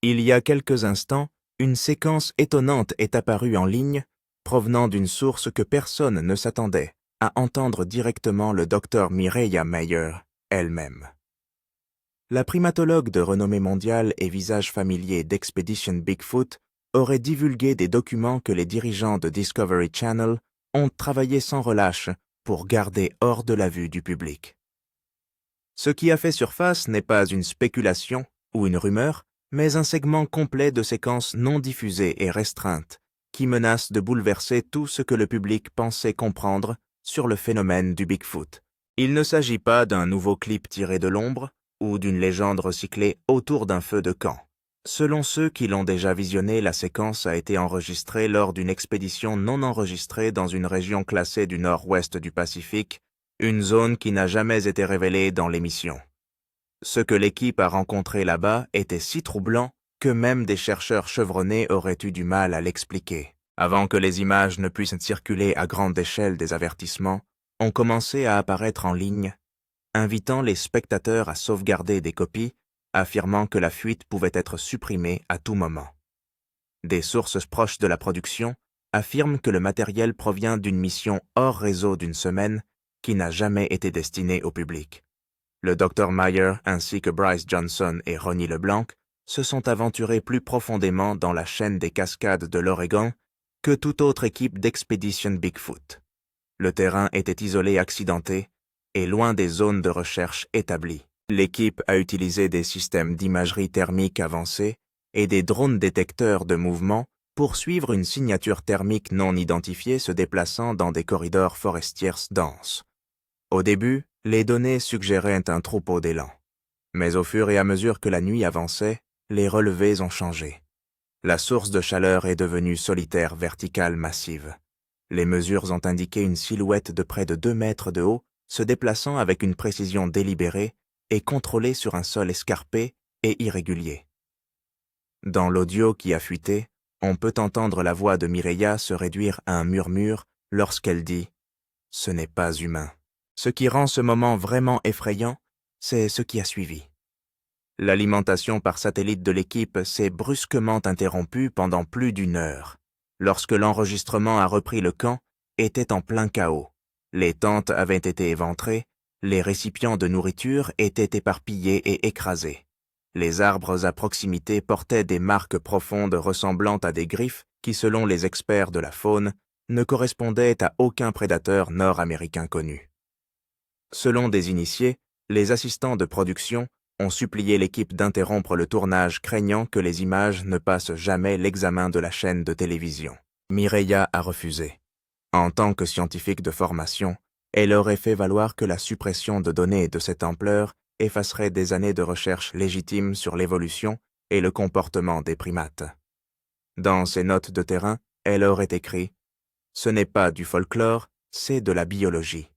Il y a quelques instants, une séquence étonnante est apparue en ligne, provenant d'une source que personne ne s'attendait à entendre directement le docteur Mireya Mayer elle-même. La primatologue de renommée mondiale et visage familier d'Expedition Bigfoot aurait divulgué des documents que les dirigeants de Discovery Channel ont travaillé sans relâche pour garder hors de la vue du public. Ce qui a fait surface n'est pas une spéculation ou une rumeur, mais un segment complet de séquences non diffusées et restreintes qui menacent de bouleverser tout ce que le public pensait comprendre sur le phénomène du Bigfoot. Il ne s'agit pas d'un nouveau clip tiré de l'ombre ou d'une légende recyclée autour d'un feu de camp. Selon ceux qui l'ont déjà visionné, la séquence a été enregistrée lors d'une expédition non enregistrée dans une région classée du nord-ouest du Pacifique, une zone qui n'a jamais été révélée dans l'émission. Ce que l'équipe a rencontré là-bas était si troublant que même des chercheurs chevronnés auraient eu du mal à l'expliquer. Avant que les images ne puissent circuler à grande échelle, des avertissements ont commencé à apparaître en ligne, invitant les spectateurs à sauvegarder des copies, affirmant que la fuite pouvait être supprimée à tout moment. Des sources proches de la production affirment que le matériel provient d'une mission hors réseau d'une semaine qui n'a jamais été destinée au public. Le Dr Mayer ainsi que Bryce Johnson et Ronnie LeBlanc se sont aventurés plus profondément dans la chaîne des cascades de l'Oregon que toute autre équipe d'Expedition Bigfoot. Le terrain était isolé et accidenté et loin des zones de recherche établies. L'équipe a utilisé des systèmes d'imagerie thermique avancés et des drones détecteurs de mouvement pour suivre une signature thermique non identifiée se déplaçant dans des corridors forestiers denses. Au début, les données suggéraient un troupeau d'élans. Mais au fur et à mesure que la nuit avançait, les relevés ont changé. La source de chaleur est devenue solitaire verticale massive. Les mesures ont indiqué une silhouette de près de 2 mètres de haut se déplaçant avec une précision délibérée et contrôlée sur un sol escarpé et irrégulier. Dans l'audio qui a fuité, on peut entendre la voix de Mireya se réduire à un murmure lorsqu'elle dit « Ce n'est pas humain ». Ce qui rend ce moment vraiment effrayant, c'est ce qui a suivi. L'alimentation par satellite de l'équipe s'est brusquement interrompue pendant plus d'1 heure. Lorsque l'enregistrement a repris, le camp était en plein chaos. Les tentes avaient été éventrées, les récipients de nourriture étaient éparpillés et écrasés. Les arbres à proximité portaient des marques profondes ressemblant à des griffes qui, selon les experts de la faune, ne correspondaient à aucun prédateur nord-américain connu. Selon des initiés, les assistants de production ont supplié l'équipe d'interrompre le tournage, craignant que les images ne passent jamais l'examen de la chaîne de télévision. Mireya a refusé. En tant que scientifique de formation, elle aurait fait valoir que la suppression de données de cette ampleur effacerait des années de recherche légitimes sur l'évolution et le comportement des primates. Dans ses notes de terrain, elle aurait écrit « Ce n'est pas du folklore, c'est de la biologie ».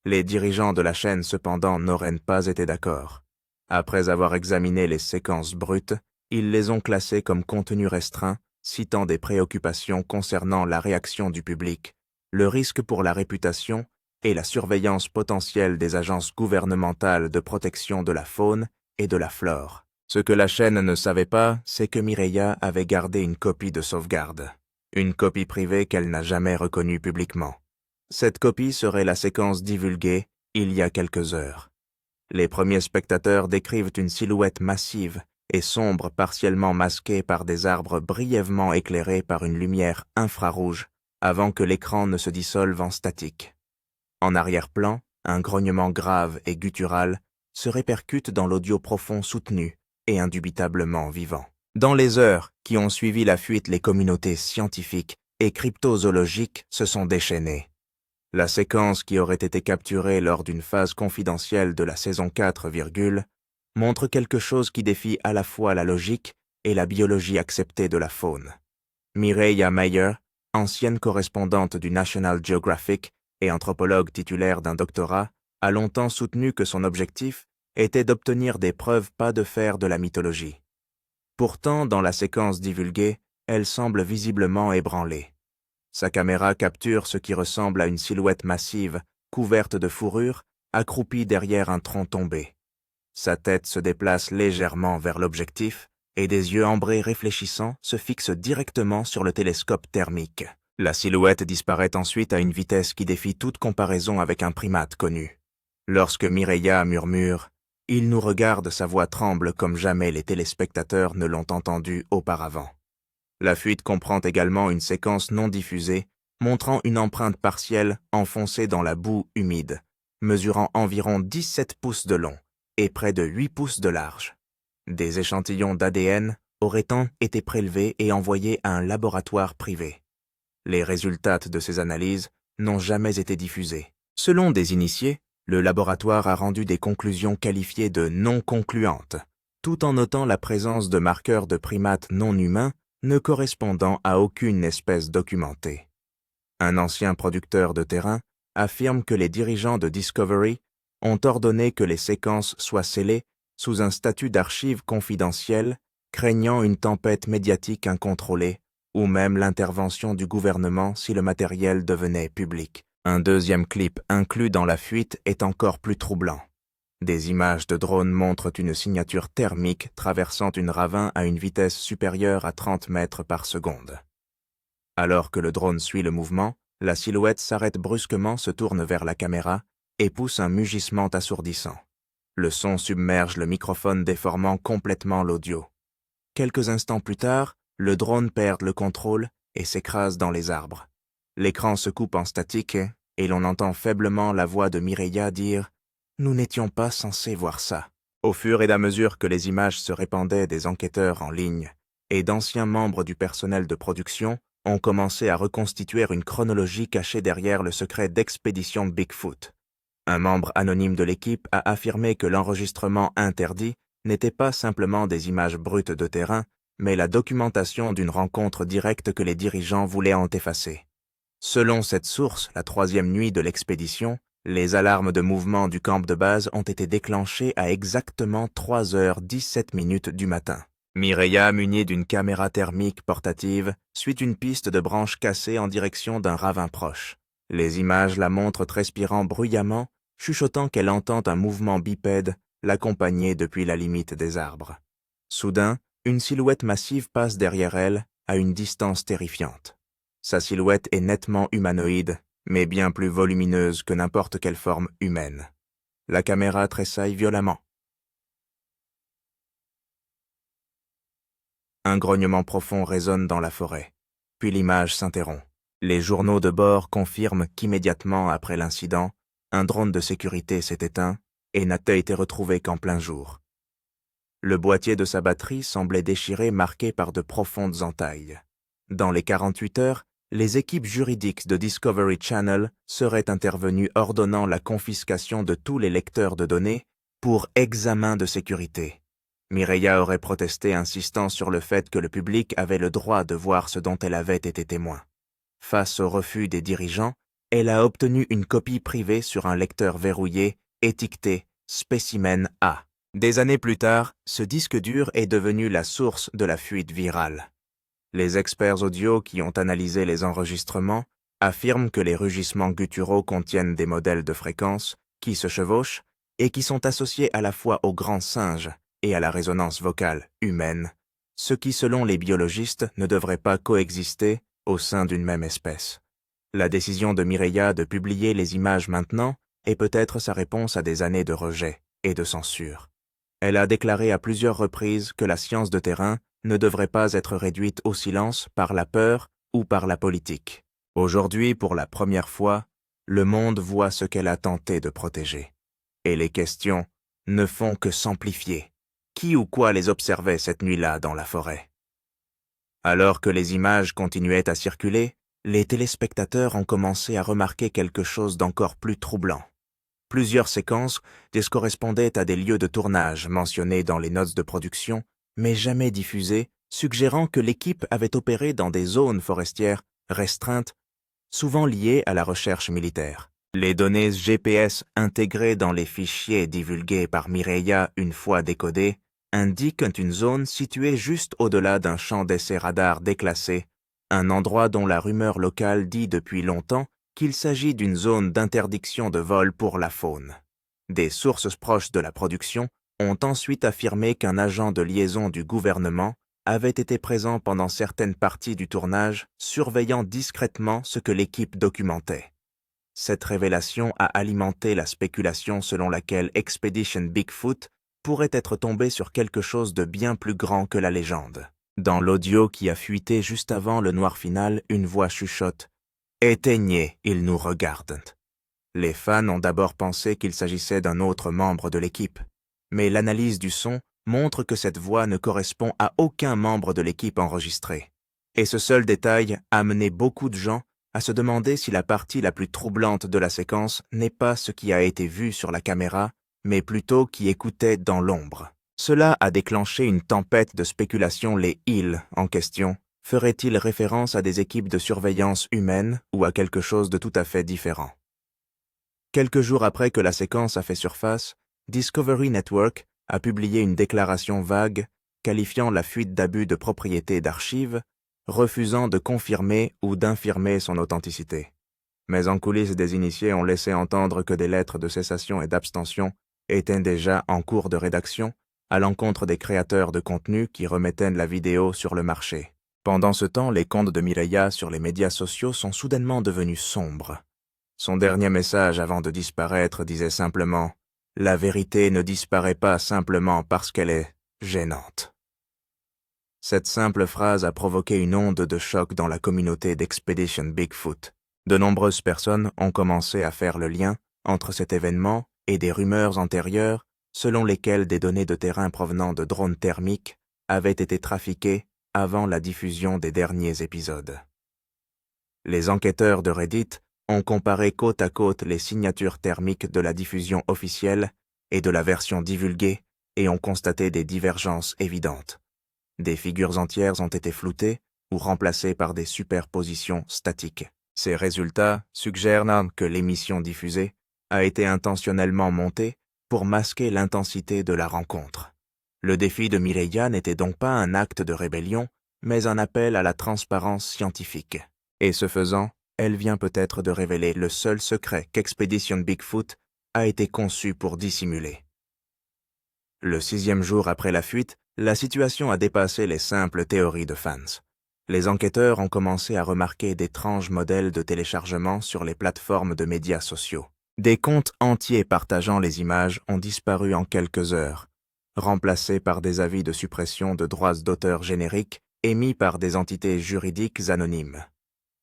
Les dirigeants de la chaîne, cependant, n'auraient pas été d'accord. Après avoir examiné les séquences brutes, ils les ont classées comme contenu restreint, citant des préoccupations concernant la réaction du public, le risque pour la réputation et la surveillance potentielle des agences gouvernementales de protection de la faune et de la flore. Ce que la chaîne ne savait pas, c'est que Mireya avait gardé une copie de sauvegarde, une copie privée qu'elle n'a jamais reconnue publiquement. Cette copie serait la séquence divulguée il y a quelques heures. Les premiers spectateurs décrivent une silhouette massive et sombre partiellement masquée par des arbres brièvement éclairés par une lumière infrarouge avant que l'écran ne se dissolve en statique. En arrière-plan, un grognement grave et guttural se répercute dans l'audio profond soutenu et indubitablement vivant. Dans les heures qui ont suivi la fuite, les communautés scientifiques et cryptozoologiques se sont déchaînées. La séquence qui aurait été capturée lors d'une phase confidentielle de la saison 4, montre quelque chose qui défie à la fois la logique et la biologie acceptée de la faune. Mireya Mayer, ancienne correspondante du National Geographic et anthropologue titulaire d'un doctorat, a longtemps soutenu que son objectif était d'obtenir des preuves pas de faire de la mythologie. Pourtant, dans la séquence divulguée, elle semble visiblement ébranlée. Sa caméra capture ce qui ressemble à une silhouette massive, couverte de fourrure, accroupie derrière un tronc tombé. Sa tête se déplace légèrement vers l'objectif et des yeux ambrés réfléchissants se fixent directement sur le télescope thermique. La silhouette disparaît ensuite à une vitesse qui défie toute comparaison avec un primate connu. Lorsque Mireya murmure « Il nous regarde », sa voix tremble comme jamais les téléspectateurs ne l'ont entendue auparavant. La fuite comprend également une séquence non diffusée montrant une empreinte partielle enfoncée dans la boue humide, mesurant environ 17 pouces de long et près de 8 pouces de large. Des échantillons d'ADN auraient été prélevés et envoyés à un laboratoire privé. Les résultats de ces analyses n'ont jamais été diffusés. Selon des initiés, le laboratoire a rendu des conclusions qualifiées de non concluantes, tout en notant la présence de marqueurs de primates non humains ne correspondant à aucune espèce documentée. Un ancien producteur de terrain affirme que les dirigeants de Discovery ont ordonné que les séquences soient scellées sous un statut d'archives confidentielles, craignant une tempête médiatique incontrôlée ou même l'intervention du gouvernement si le matériel devenait public. Un deuxième clip inclus dans la fuite est encore plus troublant. Des images de drone montrent une signature thermique traversant une ravin à une vitesse supérieure à 30 mètres par seconde. Alors que le drone suit le mouvement, la silhouette s'arrête brusquement, se tourne vers la caméra et pousse un mugissement assourdissant. Le son submerge le microphone, déformant complètement l'audio. Quelques instants plus tard, le drone perd le contrôle et s'écrase dans les arbres. L'écran se coupe en statique et l'on entend faiblement la voix de Mireya dire « Nous n'étions pas censés voir ça ». Au fur et à mesure que les images se répandaient, des enquêteurs en ligne et d'anciens membres du personnel de production ont commencé à reconstituer une chronologie cachée derrière le secret d'Expédition Bigfoot. Un membre anonyme de l'équipe a affirmé que l'enregistrement interdit n'était pas simplement des images brutes de terrain, mais la documentation d'une rencontre directe que les dirigeants voulaient en effacer. Selon cette source, la troisième nuit de l'expédition, les alarmes de mouvement du camp de base ont été déclenchées à exactement 3h17 du matin. Mireya, munie d'une caméra thermique portative, suit une piste de branches cassées en direction d'un ravin proche. Les images la montrent transpirant bruyamment, chuchotant qu'elle entend un mouvement bipède l'accompagner depuis la limite des arbres. Soudain, une silhouette massive passe derrière elle à une distance terrifiante. Sa silhouette est nettement humanoïde, mais bien plus volumineuse que n'importe quelle forme humaine. La caméra tressaille violemment. Un grognement profond résonne dans la forêt, puis l'image s'interrompt. Les journaux de bord confirment qu'immédiatement après l'incident, un drone de sécurité s'est éteint et n'a été retrouvé qu'en plein jour. Le boîtier de sa batterie semblait déchiré, marqué par de profondes entailles. Dans les 48 heures, les équipes juridiques de Discovery Channel seraient intervenues ordonnant la confiscation de tous les lecteurs de données pour examen de sécurité. Mireya aurait protesté, insistant sur le fait que le public avait le droit de voir ce dont elle avait été témoin. Face au refus des dirigeants, elle a obtenu une copie privée sur un lecteur verrouillé, étiqueté « Spécimen A ». Des années plus tard, ce disque dur est devenu la source de la fuite virale. Les experts audio qui ont analysé les enregistrements affirment que les rugissements gutturaux contiennent des modèles de fréquences qui se chevauchent et qui sont associés à la fois aux grands singes et à la résonance vocale humaine, ce qui, selon les biologistes, ne devrait pas coexister au sein d'une même espèce. La décision de Mireya de publier les images maintenant est peut-être sa réponse à des années de rejet et de censure. Elle a déclaré à plusieurs reprises que la science de terrain ne devrait pas être réduite au silence par la peur ou par la politique. Aujourd'hui, pour la première fois, le monde voit ce qu'elle a tenté de protéger. Et les questions ne font que s'amplifier. Qui ou quoi les observait cette nuit-là dans la forêt? Alors que les images continuaient à circuler, les téléspectateurs ont commencé à remarquer quelque chose d'encore plus troublant. Plusieurs séquences correspondaient à des lieux de tournage mentionnés dans les notes de production, mais jamais diffusés, suggérant que l'équipe avait opéré dans des zones forestières restreintes, souvent liées à la recherche militaire. Les données GPS intégrées dans les fichiers divulgués par Mireya une fois décodées indiquent une zone située juste au-delà d'un champ d'essai radar déclassé, un endroit dont la rumeur locale dit depuis longtemps qu'il s'agit d'une zone d'interdiction de vol pour la faune. Des sources proches de la production ont ensuite affirmé qu'un agent de liaison du gouvernement avait été présent pendant certaines parties du tournage, surveillant discrètement ce que l'équipe documentait. Cette révélation a alimenté la spéculation selon laquelle Expedition Bigfoot pourrait être tombée sur quelque chose de bien plus grand que la légende. Dans l'audio qui a fuité juste avant le noir final, une voix chuchote « Éteignez, ils nous regardent ». Les fans ont d'abord pensé qu'il s'agissait d'un autre membre de l'équipe, mais l'analyse du son montre que cette voix ne correspond à aucun membre de l'équipe enregistrée. Et ce seul détail a amené beaucoup de gens à se demander si la partie la plus troublante de la séquence n'est pas ce qui a été vu sur la caméra, mais plutôt qui écoutait dans l'ombre. Cela a déclenché une tempête de spéculation. Les « ils » en question feraient-ils référence à des équipes de surveillance humaines ou à quelque chose de tout à fait différent? Quelques jours après que la séquence a fait surface, Discovery Network a publié une déclaration vague qualifiant la fuite d'abus de propriété d'archives, refusant de confirmer ou d'infirmer son authenticité. Mais en coulisses, des initiés ont laissé entendre que des lettres de cessation et d'abstention étaient déjà en cours de rédaction à l'encontre des créateurs de contenu qui remettaient la vidéo sur le marché. Pendant ce temps, les comptes de Mireia sur les médias sociaux sont soudainement devenus sombres. Son dernier message avant de disparaître disait simplement « La vérité ne disparaît pas simplement parce qu'elle est gênante ». Cette simple phrase a provoqué une onde de choc dans la communauté d'Expedition Bigfoot. De nombreuses personnes ont commencé à faire le lien entre cet événement et des rumeurs antérieures selon lesquelles des données de terrain provenant de drones thermiques avaient été trafiquées avant la diffusion des derniers épisodes. Les enquêteurs de Reddit ont comparé côte à côte les signatures thermiques de la diffusion officielle et de la version divulguée et ont constaté des divergences évidentes. Des figures entières ont été floutées ou remplacées par des superpositions statiques. Ces résultats suggèrent que l'émission diffusée a été intentionnellement montée pour masquer l'intensité de la rencontre. Le défi de Mireia n'était donc pas un acte de rébellion, mais un appel à la transparence scientifique. Et ce faisant, elle vient peut-être de révéler le seul secret qu'Expedition Bigfoot a été conçu pour dissimuler. Le 6e jour après la fuite, la situation a dépassé les simples théories de fans. Les enquêteurs ont commencé à remarquer d'étranges modèles de téléchargement sur les plateformes de médias sociaux. Des comptes entiers partageant les images ont disparu en quelques heures, remplacés par des avis de suppression de droits d'auteur génériques émis par des entités juridiques anonymes.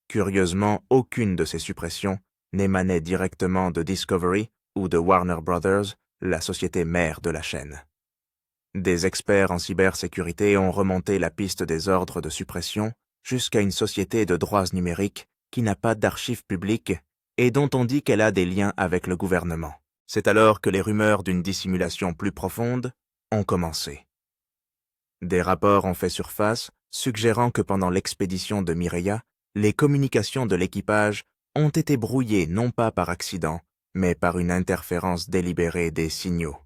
Curieusement, aucune de ces suppressions n'émanait directement de Discovery ou de Warner Brothers, la société mère de la chaîne. Des experts en cybersécurité ont remonté la piste des ordres de suppression jusqu'à une société de droits numériques qui n'a pas d'archives publiques et dont on dit qu'elle a des liens avec le gouvernement. C'est alors que les rumeurs d'une dissimulation plus profonde ont commencé. Des rapports ont fait surface, suggérant que pendant l'expédition de Mireia, les communications de l'équipage ont été brouillées non pas par accident, mais par une interférence délibérée des signaux.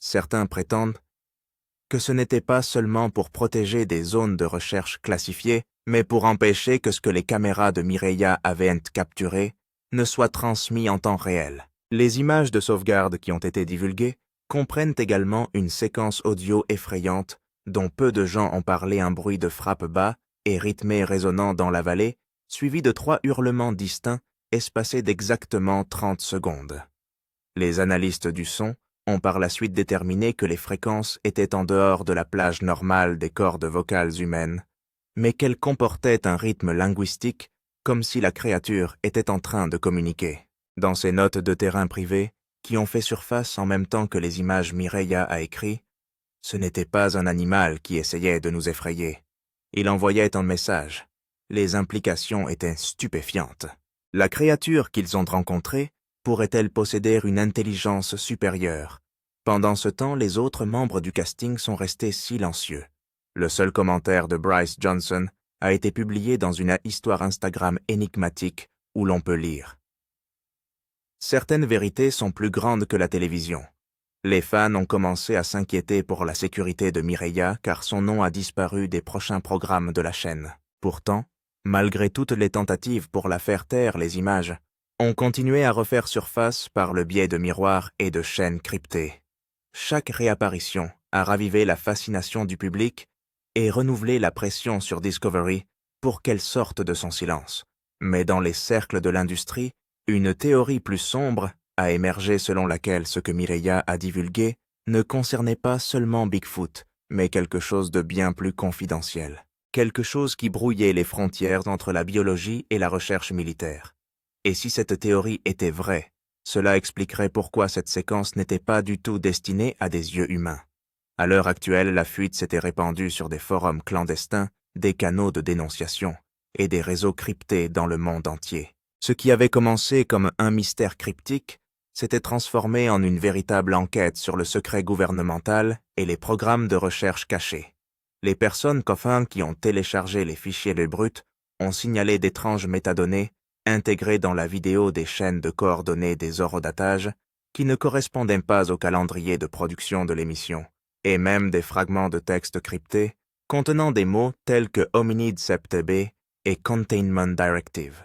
Certains prétendent que ce n'était pas seulement pour protéger des zones de recherche classifiées, mais pour empêcher que ce que les caméras de Mireia avaient capturé ne soit transmis en temps réel. Les images de sauvegarde qui ont été divulguées comprennent également une séquence audio effrayante dont peu de gens ont parlé, un bruit de frappe bas et rythmé résonnant dans la vallée, suivi de 3 hurlements distincts espacés d'exactement 30 secondes. Les analystes du son ont par la suite déterminé que les fréquences étaient en dehors de la plage normale des cordes vocales humaines, mais qu'elles comportaient un rythme linguistique comme si la créature était en train de communiquer. Dans ses notes de terrain privées, qui ont fait surface en même temps que les images Mireia a écrit, ce n'était pas un animal qui essayait de nous effrayer. Il envoyait un message. Les implications étaient stupéfiantes. La créature qu'ils ont rencontrée pourrait-elle posséder une intelligence supérieure? Pendant ce temps, les autres membres du casting sont restés silencieux. Le seul commentaire de Bryce Johnson a été publié dans une histoire Instagram énigmatique où l'on peut lire. Certaines vérités sont plus grandes que la télévision. Les fans ont commencé à s'inquiéter pour la sécurité de Mireia car son nom a disparu des prochains programmes de la chaîne. Pourtant, malgré toutes les tentatives pour la faire taire, les images ont continué à refaire surface par le biais de miroirs et de chaînes cryptées. Chaque réapparition a ravivé la fascination du public et renouvelé la pression sur Discovery pour qu'elle sorte de son silence. Mais dans les cercles de l'industrie, une théorie plus sombre a émergé selon laquelle ce que Mireia a divulgué ne concernait pas seulement Bigfoot, mais quelque chose de bien plus confidentiel. Quelque chose qui brouillait les frontières entre la biologie et la recherche militaire. Et si cette théorie était vraie, cela expliquerait pourquoi cette séquence n'était pas du tout destinée à des yeux humains. À l'heure actuelle, la fuite s'était répandue sur des forums clandestins, des canaux de dénonciation et des réseaux cryptés dans le monde entier. Ce qui avait commencé comme un mystère cryptique s'était transformé en une véritable enquête sur le secret gouvernemental et les programmes de recherche cachés. Les personnes qui ont téléchargé les fichiers de brut ont signalé d'étranges métadonnées intégrées dans la vidéo des chaînes de coordonnées des horodatages qui ne correspondaient pas au calendrier de production de l'émission, et même des fragments de texte cryptés contenant des mots tels que Hominid Sept-B et Containment Directive.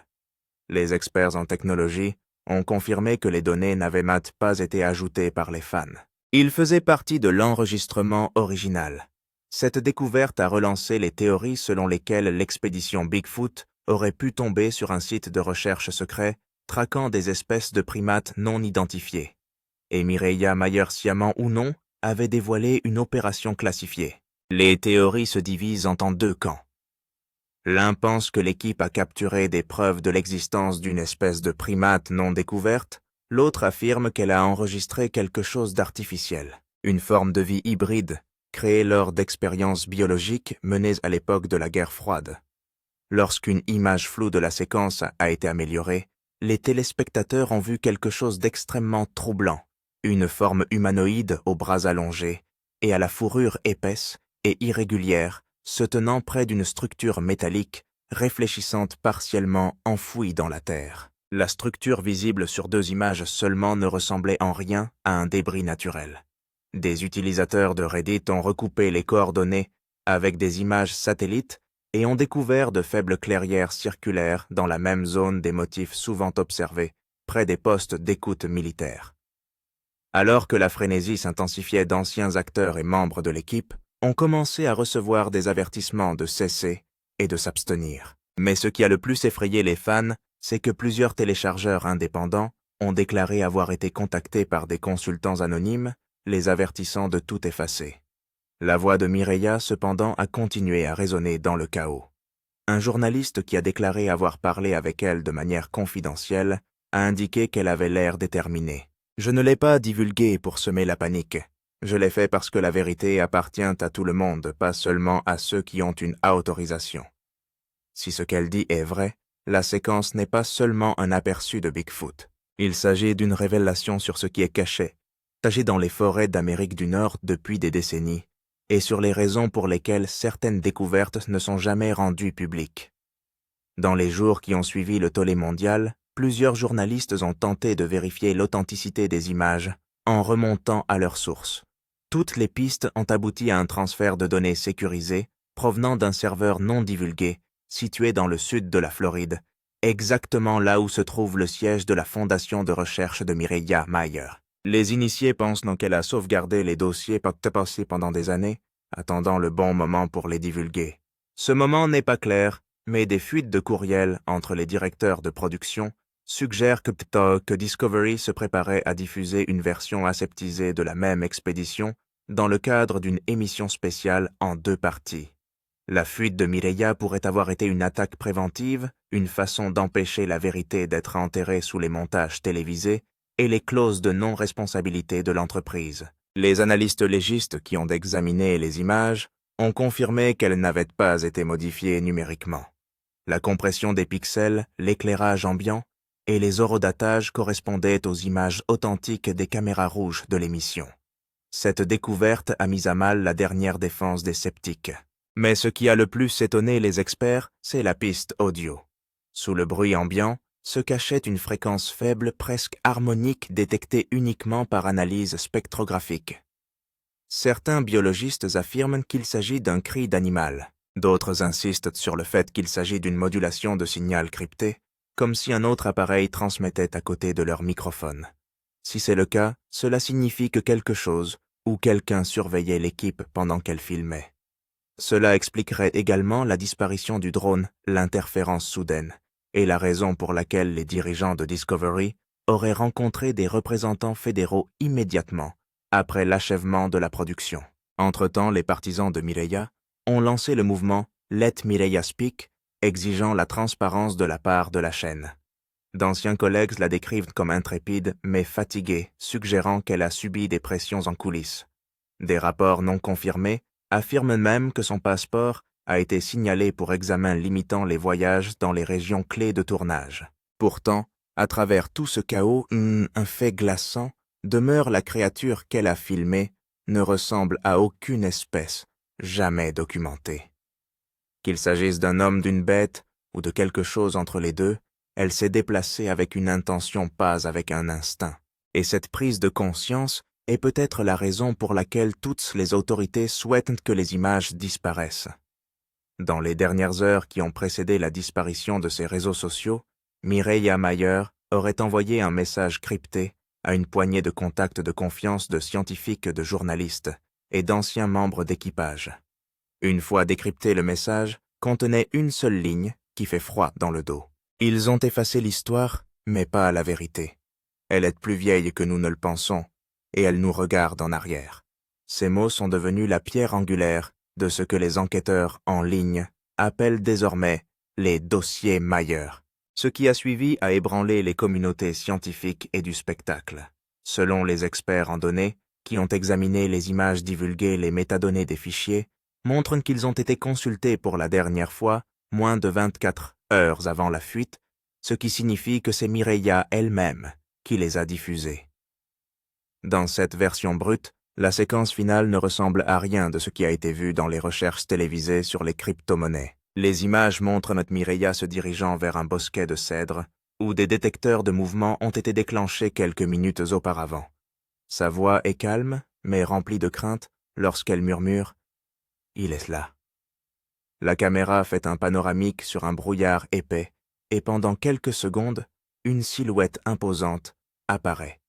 Les experts en technologie ont confirmé que les données n'avaient pas été ajoutées par les fans. Ils faisaient partie de l'enregistrement original. Cette découverte a relancé les théories selon lesquelles l'expédition Bigfoot aurait pu tomber sur un site de recherche secret traquant des espèces de primates non identifiées. Et Mireia Mayer, sciemment ou non, avait dévoilé une opération classifiée. Les théories se divisent en deux camps. L'un pense que l'équipe a capturé des preuves de l'existence d'une espèce de primate non découverte, l'autre affirme qu'elle a enregistré quelque chose d'artificiel, une forme de vie hybride, créée lors d'expériences biologiques menées à l'époque de la guerre froide. Lorsqu'une image floue de la séquence a été améliorée, les téléspectateurs ont vu quelque chose d'extrêmement troublant, une forme humanoïde aux bras allongés et à la fourrure épaisse et irrégulière, se tenant près d'une structure métallique, réfléchissante partiellement enfouie dans la terre. La structure visible sur deux images seulement ne ressemblait en rien à un débris naturel. Des utilisateurs de Reddit ont recoupé les coordonnées avec des images satellites et ont découvert de faibles clairières circulaires dans la même zone des motifs souvent observés, près des postes d'écoute militaires. Alors que la frénésie s'intensifiait, d'anciens acteurs et membres de l'équipe ont commencé à recevoir des avertissements de cesser et de s'abstenir. Mais ce qui a le plus effrayé les fans, c'est que plusieurs téléchargeurs indépendants ont déclaré avoir été contactés par des consultants anonymes, les avertissant de tout effacer. La voix de Mireia, cependant, a continué à résonner dans le chaos. Un journaliste qui a déclaré avoir parlé avec elle de manière confidentielle a indiqué qu'elle avait l'air déterminée. « Je ne l'ai pas divulgué pour semer la panique. Je l'ai fait parce que la vérité appartient à tout le monde, pas seulement à ceux qui ont une autorisation. » Si ce qu'elle dit est vrai, la séquence n'est pas seulement un aperçu de Bigfoot. Il s'agit d'une révélation sur ce qui est caché dans les forêts d'Amérique du Nord depuis des décennies, et sur les raisons pour lesquelles certaines découvertes ne sont jamais rendues publiques. Dans les jours qui ont suivi le tollé mondial, plusieurs journalistes ont tenté de vérifier l'authenticité des images en remontant à leurs sources. Toutes les pistes ont abouti à un transfert de données sécurisé provenant d'un serveur non divulgué situé dans le sud de la Floride, exactement là où se trouve le siège de la fondation de recherche de Mireia Mayer. Les initiés pensent donc qu'elle a sauvegardé les dossiers passés pendant des années, attendant le bon moment pour les divulguer. Ce moment n'est pas clair, mais des fuites de courriels entre les directeurs de production suggèrent que Discovery se préparait à diffuser une version aseptisée de la même expédition dans le cadre d'une émission spéciale en deux parties. La fuite de Mireia pourrait avoir été une attaque préventive, une façon d'empêcher la vérité d'être enterrée sous les montages télévisés et les clauses de non-responsabilité de l'entreprise. Les analystes légistes qui ont examiné les images ont confirmé qu'elles n'avaient pas été modifiées numériquement. La compression des pixels, l'éclairage ambiant et les horodatages correspondaient aux images authentiques des caméras rouges de l'émission. Cette découverte a mis à mal la dernière défense des sceptiques. Mais ce qui a le plus étonné les experts, c'est la piste audio. Sous le bruit ambiant, se cachait une fréquence faible presque harmonique détectée uniquement par analyse spectrographique. Certains biologistes affirment qu'il s'agit d'un cri d'animal. D'autres insistent sur le fait qu'il s'agit d'une modulation de signal crypté, comme si un autre appareil transmettait à côté de leur microphone. Si c'est le cas, cela signifie que quelque chose, ou quelqu'un surveillait l'équipe pendant qu'elle filmait. Cela expliquerait également la disparition du drone, l'interférence soudaine, et la raison pour laquelle les dirigeants de Discovery auraient rencontré des représentants fédéraux immédiatement après l'achèvement de la production. Entre-temps, les partisans de Mireia ont lancé le mouvement Let Mireia Speak, exigeant la transparence de la part de la chaîne. D'anciens collègues la décrivent comme intrépide mais fatiguée, suggérant qu'elle a subi des pressions en coulisses. Des rapports non confirmés affirment même que son passeport a été signalé pour examen limitant les voyages dans les régions clés de tournage. Pourtant, à travers tout ce chaos, un fait glaçant demeure: la créature qu'elle a filmée ne ressemble à aucune espèce jamais documentée. Qu'il s'agisse d'un homme, d'une bête ou de quelque chose entre les deux, elle s'est déplacée avec une intention, pas avec un instinct. Et cette prise de conscience est peut-être la raison pour laquelle toutes les autorités souhaitent que les images disparaissent. Dans les dernières heures qui ont précédé la disparition de ses réseaux sociaux, Mireia Mayer aurait envoyé un message crypté à une poignée de contacts de confiance de scientifiques, de journalistes et d'anciens membres d'équipage. Une fois décrypté, le message contenait une seule ligne qui fait froid dans le dos. Ils ont effacé l'histoire, mais pas la vérité. Elle est plus vieille que nous ne le pensons, et elle nous regarde en arrière. Ces mots sont devenus la pierre angulaire de ce que les enquêteurs en ligne appellent désormais les dossiers Mayer. Ce qui a suivi a ébranlé les communautés scientifiques et du spectacle. Selon les experts en données, qui ont examiné les images divulguées, les métadonnées des fichiers montrent qu'ils ont été consultés pour la dernière fois moins de 24 heures avant la fuite, ce qui signifie que c'est Mireia elle-même qui les a diffusés. Dans cette version brute, la séquence finale ne ressemble à rien de ce qui a été vu dans les recherches télévisées sur les crypto-monnaies. Les images montrent notre Mireia se dirigeant vers un bosquet de cèdres, où des détecteurs de mouvement ont été déclenchés quelques minutes auparavant. Sa voix est calme, mais remplie de crainte, lorsqu'elle murmure « Il est là ». La caméra fait un panoramique sur un brouillard épais, et pendant quelques secondes, une silhouette imposante apparaît.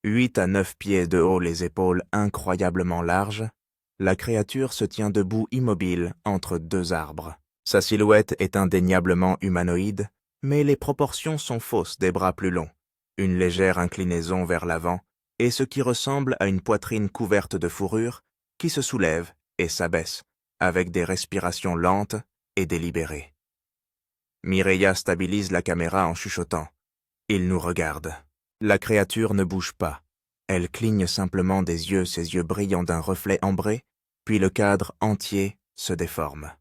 8 à 9 pieds de haut, les épaules incroyablement larges, la créature se tient debout immobile entre deux arbres. Sa silhouette est indéniablement humanoïde, mais les proportions sont fausses, des bras plus longs, une légère inclinaison vers l'avant, et ce qui ressemble à une poitrine couverte de fourrure qui se soulève et s'abaisse, avec des respirations lentes et délibérées. Mireia stabilise la caméra en chuchotant. Il nous regarde. La créature ne bouge pas. Elle cligne simplement des yeux, ses yeux brillants d'un reflet ambré, puis le cadre entier se déforme.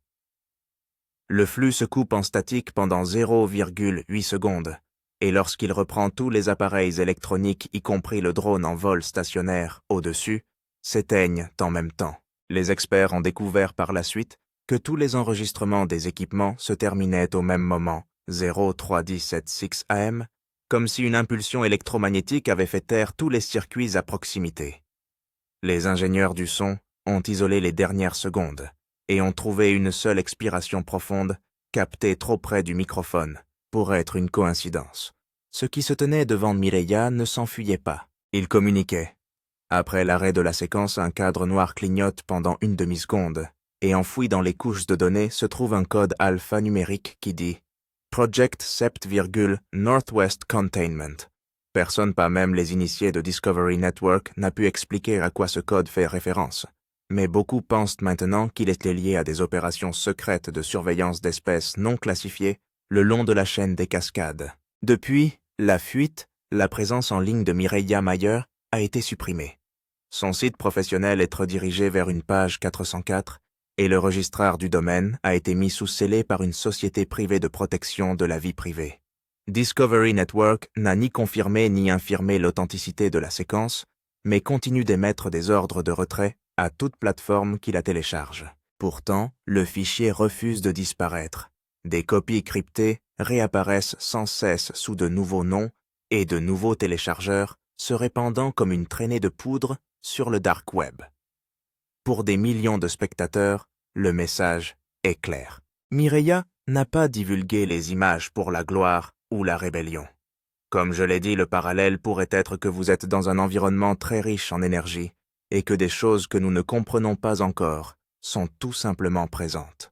Le flux se coupe en statique pendant 0,8 secondes, et lorsqu'il reprend, tous les appareils électroniques, y compris le drone en vol stationnaire au-dessus, s'éteignent en même temps. Les experts ont découvert par la suite que tous les enregistrements des équipements se terminaient au même moment, 03:17 AM, comme si une impulsion électromagnétique avait fait taire tous les circuits à proximité. Les ingénieurs du son ont isolé les dernières secondes et ont trouvé une seule expiration profonde, captée trop près du microphone, pour être une coïncidence. Ce qui se tenait devant Mireia ne s'enfuyait pas, il communiquait. Après l'arrêt de la séquence, un cadre noir clignote pendant une demi-seconde, et enfoui dans les couches de données se trouve un code alphanumérique qui dit « Project Sept, Northwest Containment ». Personne, pas même les initiés de Discovery Network, n'a pu expliquer à quoi ce code fait référence. Mais beaucoup pensent maintenant qu'il est lié à des opérations secrètes de surveillance d'espèces non classifiées le long de la chaîne des Cascades. Depuis la fuite, la présence en ligne de Mireia Mayer a été supprimée. Son site professionnel est redirigé vers une page 404 et le registrar du domaine a été mis sous scellé par une société privée de protection de la vie privée. Discovery Network n'a ni confirmé ni infirmé l'authenticité de la séquence, mais continue d'émettre des ordres de retrait à toute plateforme qui la télécharge. Pourtant, le fichier refuse de disparaître. Des copies cryptées réapparaissent sans cesse sous de nouveaux noms et de nouveaux téléchargeurs se répandant comme une traînée de poudre sur le dark web. Pour des millions de spectateurs, le message est clair. Mireia n'a pas divulgué les images pour la gloire ou la rébellion. Comme je l'ai dit, le parallèle pourrait être que vous êtes dans un environnement très riche en énergie et que des choses que nous ne comprenons pas encore sont tout simplement présentes.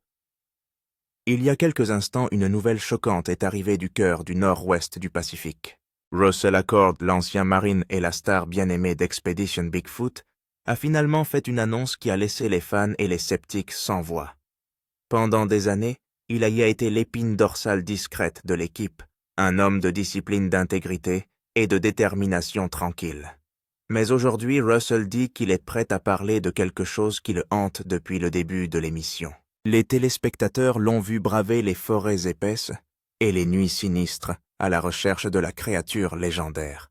Il y a quelques instants, une nouvelle choquante est arrivée du cœur du nord-ouest du Pacifique. Russell Acord, l'ancien marine et la star bien-aimée d'Expedition Bigfoot, a finalement fait une annonce qui a laissé les fans et les sceptiques sans voix. Pendant des années, il a été l'épine dorsale discrète de l'équipe, un homme de discipline, d'intégrité et de détermination tranquille. Mais aujourd'hui, Russell dit qu'il est prêt à parler de quelque chose qui le hante depuis le début de l'émission. Les téléspectateurs l'ont vu braver les forêts épaisses et les nuits sinistres à la recherche de la créature légendaire.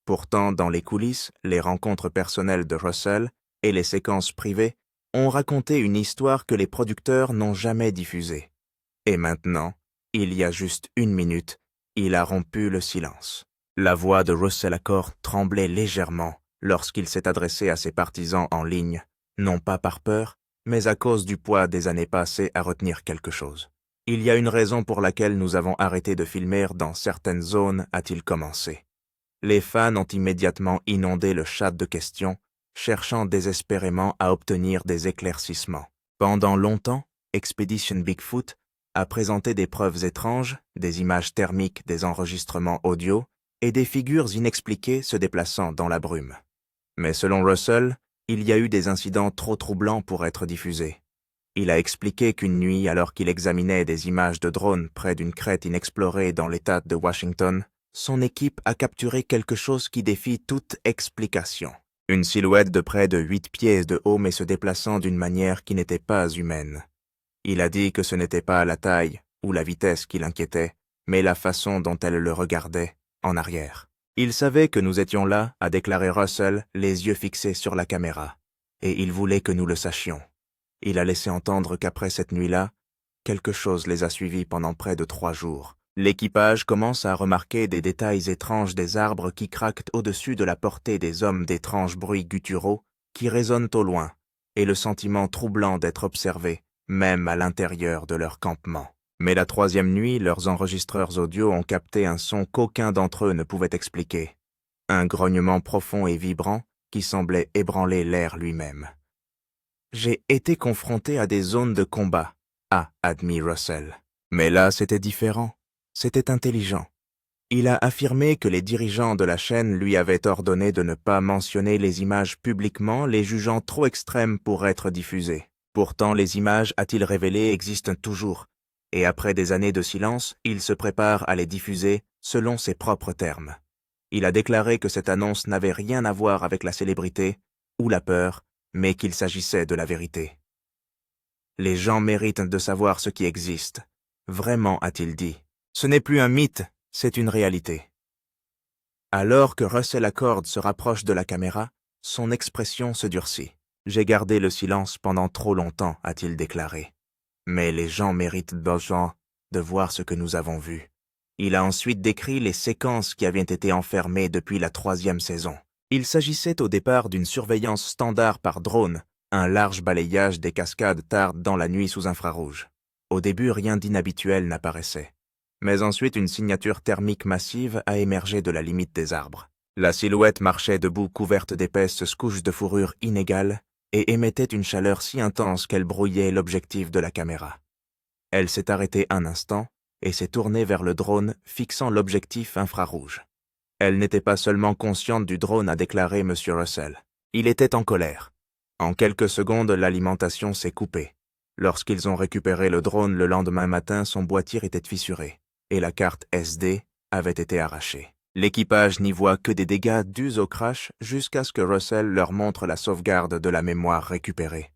Pourtant, dans les coulisses, les rencontres personnelles de Russell et les séquences privées ont raconté une histoire que les producteurs n'ont jamais diffusée. Et maintenant, il y a juste 1 minute, il a rompu le silence. La voix de Russell Acord tremblait légèrement lorsqu'il s'est adressé à ses partisans en ligne, non pas par peur, mais à cause du poids des années passées à retenir quelque chose. Il y a une raison pour laquelle nous avons arrêté de filmer dans certaines zones, a-t-il commencé. Les fans ont immédiatement inondé le chat de questions, cherchant désespérément à obtenir des éclaircissements. Pendant longtemps, Expedition Bigfoot a présenté des preuves étranges, des images thermiques, des enregistrements audio et des figures inexpliquées se déplaçant dans la brume. Mais selon Russell, il y a eu des incidents trop troublants pour être diffusés. Il a expliqué qu'une nuit, alors qu'il examinait des images de drones près d'une crête inexplorée dans l'État de Washington, son équipe a capturé quelque chose qui défie toute explication. Une silhouette de près de 8 pieds de haut mais se déplaçant d'une manière qui n'était pas humaine. Il a dit que ce n'était pas la taille ou la vitesse qui l'inquiétait, mais la façon dont elle le regardait en arrière. Il savait que nous étions là, a déclaré Russell, les yeux fixés sur la caméra, et il voulait que nous le sachions. Il a laissé entendre qu'après cette nuit-là, quelque chose les a suivis pendant près de 3 jours. L'équipage commence à remarquer des détails étranges, des arbres qui craquent au-dessus de la portée des hommes, d'étranges bruits gutturaux qui résonnent au loin, et le sentiment troublant d'être observés, même à l'intérieur de leur campement. Mais la 3e nuit, leurs enregistreurs audio ont capté un son qu'aucun d'entre eux ne pouvait expliquer. Un grognement profond et vibrant qui semblait ébranler l'air lui-même. « J'ai été confronté à des zones de combat », a admis Russell. Mais là, c'était différent. C'était intelligent. Il a affirmé que les dirigeants de la chaîne lui avaient ordonné de ne pas mentionner les images publiquement, les jugeant trop extrêmes pour être diffusées. Pourtant, les images, a-t-il révélé, existent toujours, et après des années de silence, il se prépare à les diffuser selon ses propres termes. Il a déclaré que cette annonce n'avait rien à voir avec la célébrité ou la peur, mais qu'il s'agissait de la vérité. Les gens méritent de savoir ce qui existe. Vraiment, a-t-il dit. Ce n'est plus un mythe, c'est une réalité. Alors que Russell Acord se rapproche de la caméra, son expression se durcit. J'ai gardé le silence pendant trop longtemps, a-t-il déclaré. Mais les gens méritent besoin de voir ce que nous avons vu. Il a ensuite décrit les séquences qui avaient été enfermées depuis la 3e saison. Il s'agissait au départ d'une surveillance standard par drone, un large balayage des cascades tarde dans la nuit sous infrarouge. Au début, rien d'inhabituel n'apparaissait. Mais ensuite, une signature thermique massive a émergé de la limite des arbres. La silhouette marchait debout couverte d'épaisses couches de fourrure inégales et émettait une chaleur si intense qu'elle brouillait l'objectif de la caméra. Elle s'est arrêtée un instant et s'est tournée vers le drone fixant l'objectif infrarouge. Elle n'était pas seulement consciente du drone, a déclaré M. Russell. Il était en colère. En quelques secondes, l'alimentation s'est coupée. Lorsqu'ils ont récupéré le drone le lendemain matin, son boîtier était fissuré et la carte SD avait été arrachée. L'équipage n'y voit que des dégâts dus au crash jusqu'à ce que Russell leur montre la sauvegarde de la mémoire récupérée.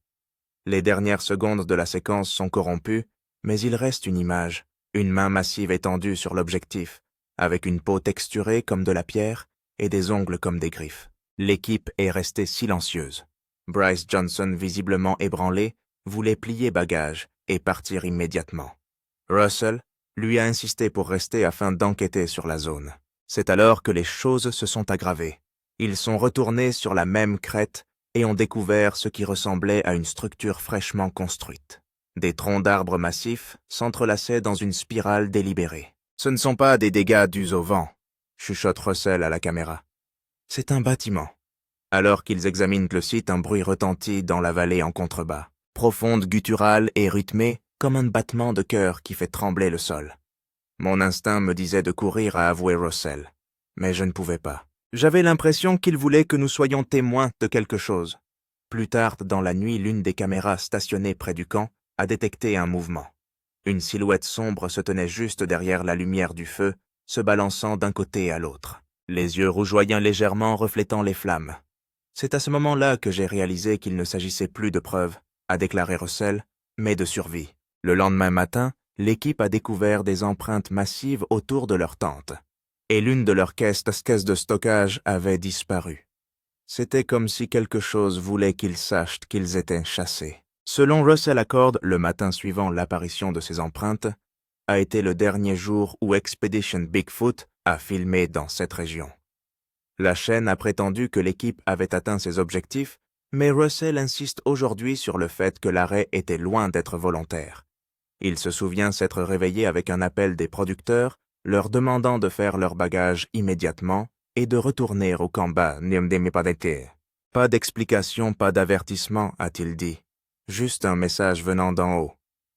Les dernières secondes de la séquence sont corrompues, mais il reste une image, une main massive étendue sur l'objectif, avec une peau texturée comme de la pierre et des ongles comme des griffes. L'équipe est restée silencieuse. Bryce Johnson, visiblement ébranlé, voulait plier bagages et partir immédiatement. Russell lui a insisté pour rester afin d'enquêter sur la zone. C'est alors que les choses se sont aggravées. Ils sont retournés sur la même crête et ont découvert ce qui ressemblait à une structure fraîchement construite. Des troncs d'arbres massifs s'entrelaçaient dans une spirale délibérée. Ce ne sont pas des dégâts dus au vent, chuchote Russell à la caméra. C'est un bâtiment. Alors qu'ils examinent le site, un bruit retentit dans la vallée en contrebas, profonde, gutturale et rythmée comme un battement de cœur qui fait trembler le sol. Mon instinct me disait de courir à avouer Russell, mais je ne pouvais pas. J'avais l'impression qu'il voulait que nous soyons témoins de quelque chose. Plus tard dans la nuit, l'une des caméras stationnées près du camp a détecté un mouvement. Une silhouette sombre se tenait juste derrière la lumière du feu, se balançant d'un côté à l'autre, les yeux rougeoyants légèrement reflétant les flammes. C'est à ce moment-là que j'ai réalisé qu'il ne s'agissait plus de preuves, a déclaré Russell, mais de survie. Le lendemain matin, l'équipe a découvert des empreintes massives autour de leur tente, et l'une de leurs caisses de stockage avait disparu. C'était comme si quelque chose voulait qu'ils sachent qu'ils étaient chassés. Selon Russell Accord, le matin suivant l'apparition de ces empreintes a été le dernier jour où Expedition Bigfoot a filmé dans cette région. La chaîne a prétendu que l'équipe avait atteint ses objectifs, mais Russell insiste aujourd'hui sur le fait que l'arrêt était loin d'être volontaire. Il se souvient s'être réveillé avec un appel des producteurs leur demandant de faire leur bagage immédiatement et de retourner au combat. Pas d'explication, pas d'avertissement, a-t-il dit. Juste un message venant d'en haut.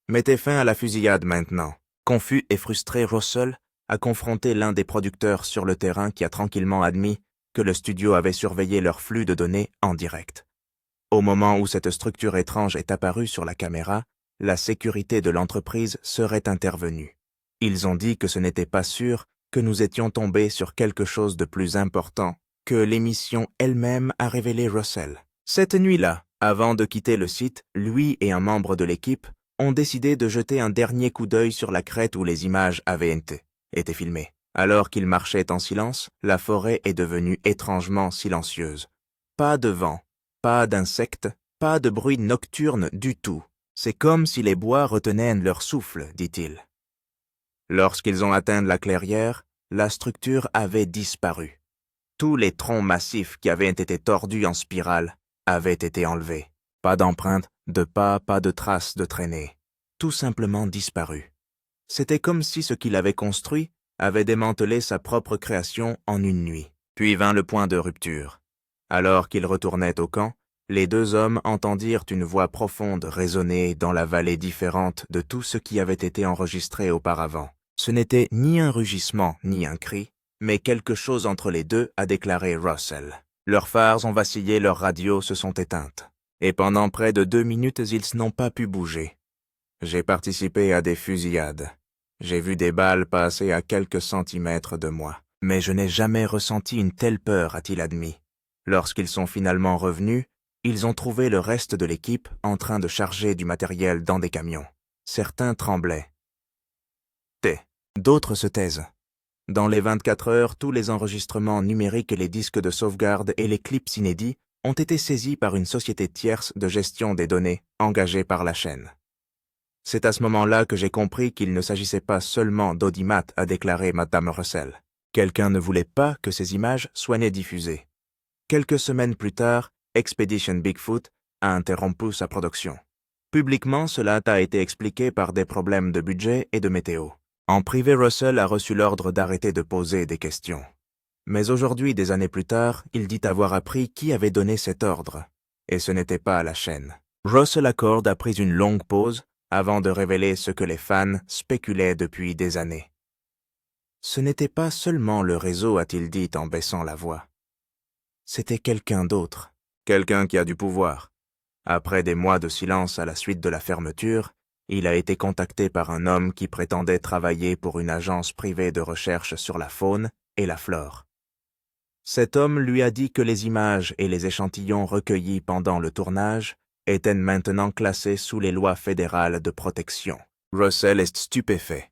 Mettez fin à la fusillade maintenant. Confus et frustré, Russell a confronté l'un des producteurs sur le terrain qui a tranquillement admis que le studio avait surveillé leur flux de données en direct. Au moment où cette structure étrange est apparue sur la caméra, la sécurité de l'entreprise serait intervenue. Ils ont dit que ce n'était pas sûr, que nous étions tombés sur quelque chose de plus important, que l'émission elle-même a révélé Russell. Cette nuit-là, avant de quitter le site, lui et un membre de l'équipe ont décidé de jeter un dernier coup d'œil sur la crête où les images avaient été filmées. Alors qu'ils marchaient en silence, la forêt est devenue étrangement silencieuse. Pas de vent, pas d'insectes, pas de bruit nocturne du tout. C'est comme si les bois retenaient leur souffle, dit-il. Lorsqu'ils ont atteint la clairière, la structure avait disparu. Tous les troncs massifs qui avaient été tordus en spirale avaient été enlevés. Pas d'empreintes, de pas de traces de traînées. Tout simplement disparu. C'était comme si ce qu'il avait construit avait démantelé sa propre création en une nuit. Puis vint le point de rupture. Alors qu'ils retournaient au camp, les deux hommes entendirent une voix profonde résonner dans la vallée différente de tout ce qui avait été enregistré auparavant. Ce n'était ni un rugissement ni un cri, mais quelque chose entre les deux, a déclaré Russell. Leurs phares ont vacillé, leurs radios se sont éteintes. Et pendant près de 2 minutes, ils n'ont pas pu bouger. J'ai participé à des fusillades. J'ai vu des balles passer à quelques centimètres de moi. Mais je n'ai jamais ressenti une telle peur, a-t-il admis. Lorsqu'ils sont finalement revenus, ils ont trouvé le reste de l'équipe en train de charger du matériel dans des camions. Certains tremblaient. D'autres se taisent. Dans les 24 heures, tous les enregistrements numériques et les disques de sauvegarde et les clips inédits ont été saisis par une société tierce de gestion des données engagée par la chaîne. C'est à ce moment-là que j'ai compris qu'il ne s'agissait pas seulement d'audimat, a déclaré Madame Russell. Quelqu'un ne voulait pas que ces images soient diffusées. Quelques semaines plus tard, Expedition Bigfoot a interrompu sa production. Publiquement, cela a été expliqué par des problèmes de budget et de météo. En privé, Russell a reçu l'ordre d'arrêter de poser des questions. Mais aujourd'hui, des années plus tard, il dit avoir appris qui avait donné cet ordre. Et ce n'était pas la chaîne. Russell Accord a pris une longue pause avant de révéler ce que les fans spéculaient depuis des années. Ce n'était pas seulement le réseau, a-t-il dit en baissant la voix. C'était quelqu'un d'autre. Quelqu'un qui a du pouvoir. Après des mois de silence à la suite de la fermeture, il a été contacté par un homme qui prétendait travailler pour une agence privée de recherche sur la faune et la flore. Cet homme lui a dit que les images et les échantillons recueillis pendant le tournage étaient maintenant classés sous les lois fédérales de protection. Russell est stupéfait.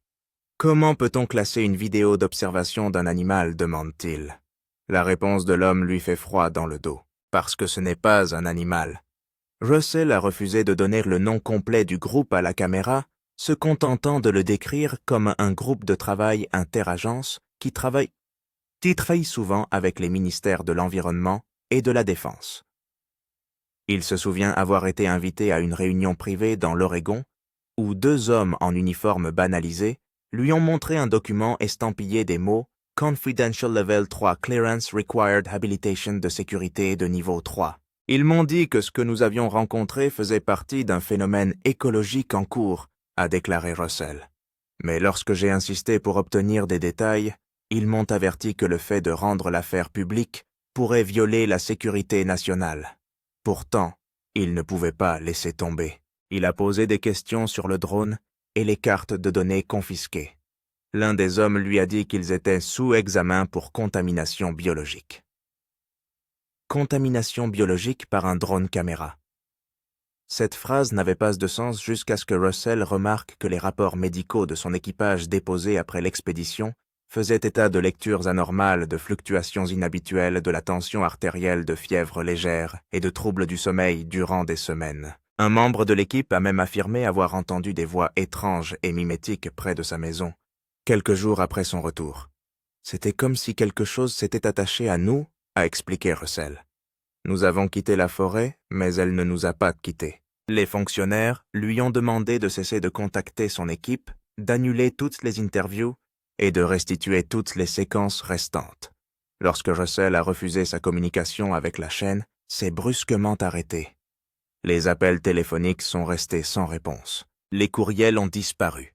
Comment peut-on classer une vidéo d'observation d'un animal, demande-t-il. La réponse de l'homme lui fait froid dans le dos. Parce que ce n'est pas un animal. Russell a refusé de donner le nom complet du groupe à la caméra, se contentant de le décrire comme un groupe de travail interagence qui travaille souvent avec les ministères de l'Environnement et de la Défense. Il se souvient avoir été invité à une réunion privée dans l'Oregon, où 2 hommes en uniforme banalisé lui ont montré un document estampillé des mots Confidential Level 3 Clearance Required Habilitation de sécurité de niveau 3. Ils m'ont dit que ce que nous avions rencontré faisait partie d'un phénomène écologique en cours, a déclaré Russell. Mais lorsque j'ai insisté pour obtenir des détails, ils m'ont averti que le fait de rendre l'affaire publique pourrait violer la sécurité nationale. Pourtant, il ne pouvait pas laisser tomber. Il a posé des questions sur le drone et les cartes de données confisquées. L'un des hommes lui a dit qu'ils étaient sous examen pour contamination biologique. Contamination biologique par un drone caméra. Cette phrase n'avait pas de sens jusqu'à ce que Russell remarque que les rapports médicaux de son équipage déposés après l'expédition faisaient état de lectures anormales, de fluctuations inhabituelles de la tension artérielle, de fièvre légère et de troubles du sommeil durant des semaines. Un membre de l'équipe a même affirmé avoir entendu des voix étranges et mimétiques près de sa maison, quelques jours après son retour. C'était comme si quelque chose s'était attaché à nous, a expliqué Russell. Nous avons quitté la forêt, mais elle ne nous a pas quittés. Les fonctionnaires lui ont demandé de cesser de contacter son équipe, d'annuler toutes les interviews et de restituer toutes les séquences restantes. Lorsque Russell a refusé sa communication avec la chaîne, c'est brusquement arrêté. Les appels téléphoniques sont restés sans réponse. Les courriels ont disparu.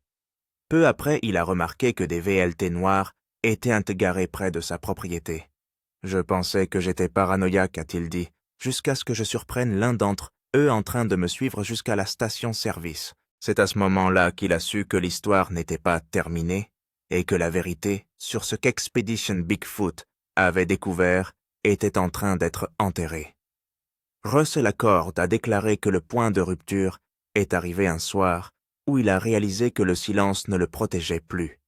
Peu après, il a remarqué que des VLT noirs étaient intégrés près de sa propriété. Je pensais que j'étais paranoïaque, a-t-il dit, jusqu'à ce que je surprenne l'un d'entre eux en train de me suivre jusqu'à la station-service. C'est à ce moment-là qu'il a su que l'histoire n'était pas terminée et que la vérité sur ce qu'Expedition Bigfoot avait découvert était en train d'être enterrée. Russell Accord a déclaré que le point de rupture est arrivé un soir où il a réalisé que le silence ne le protégeait plus.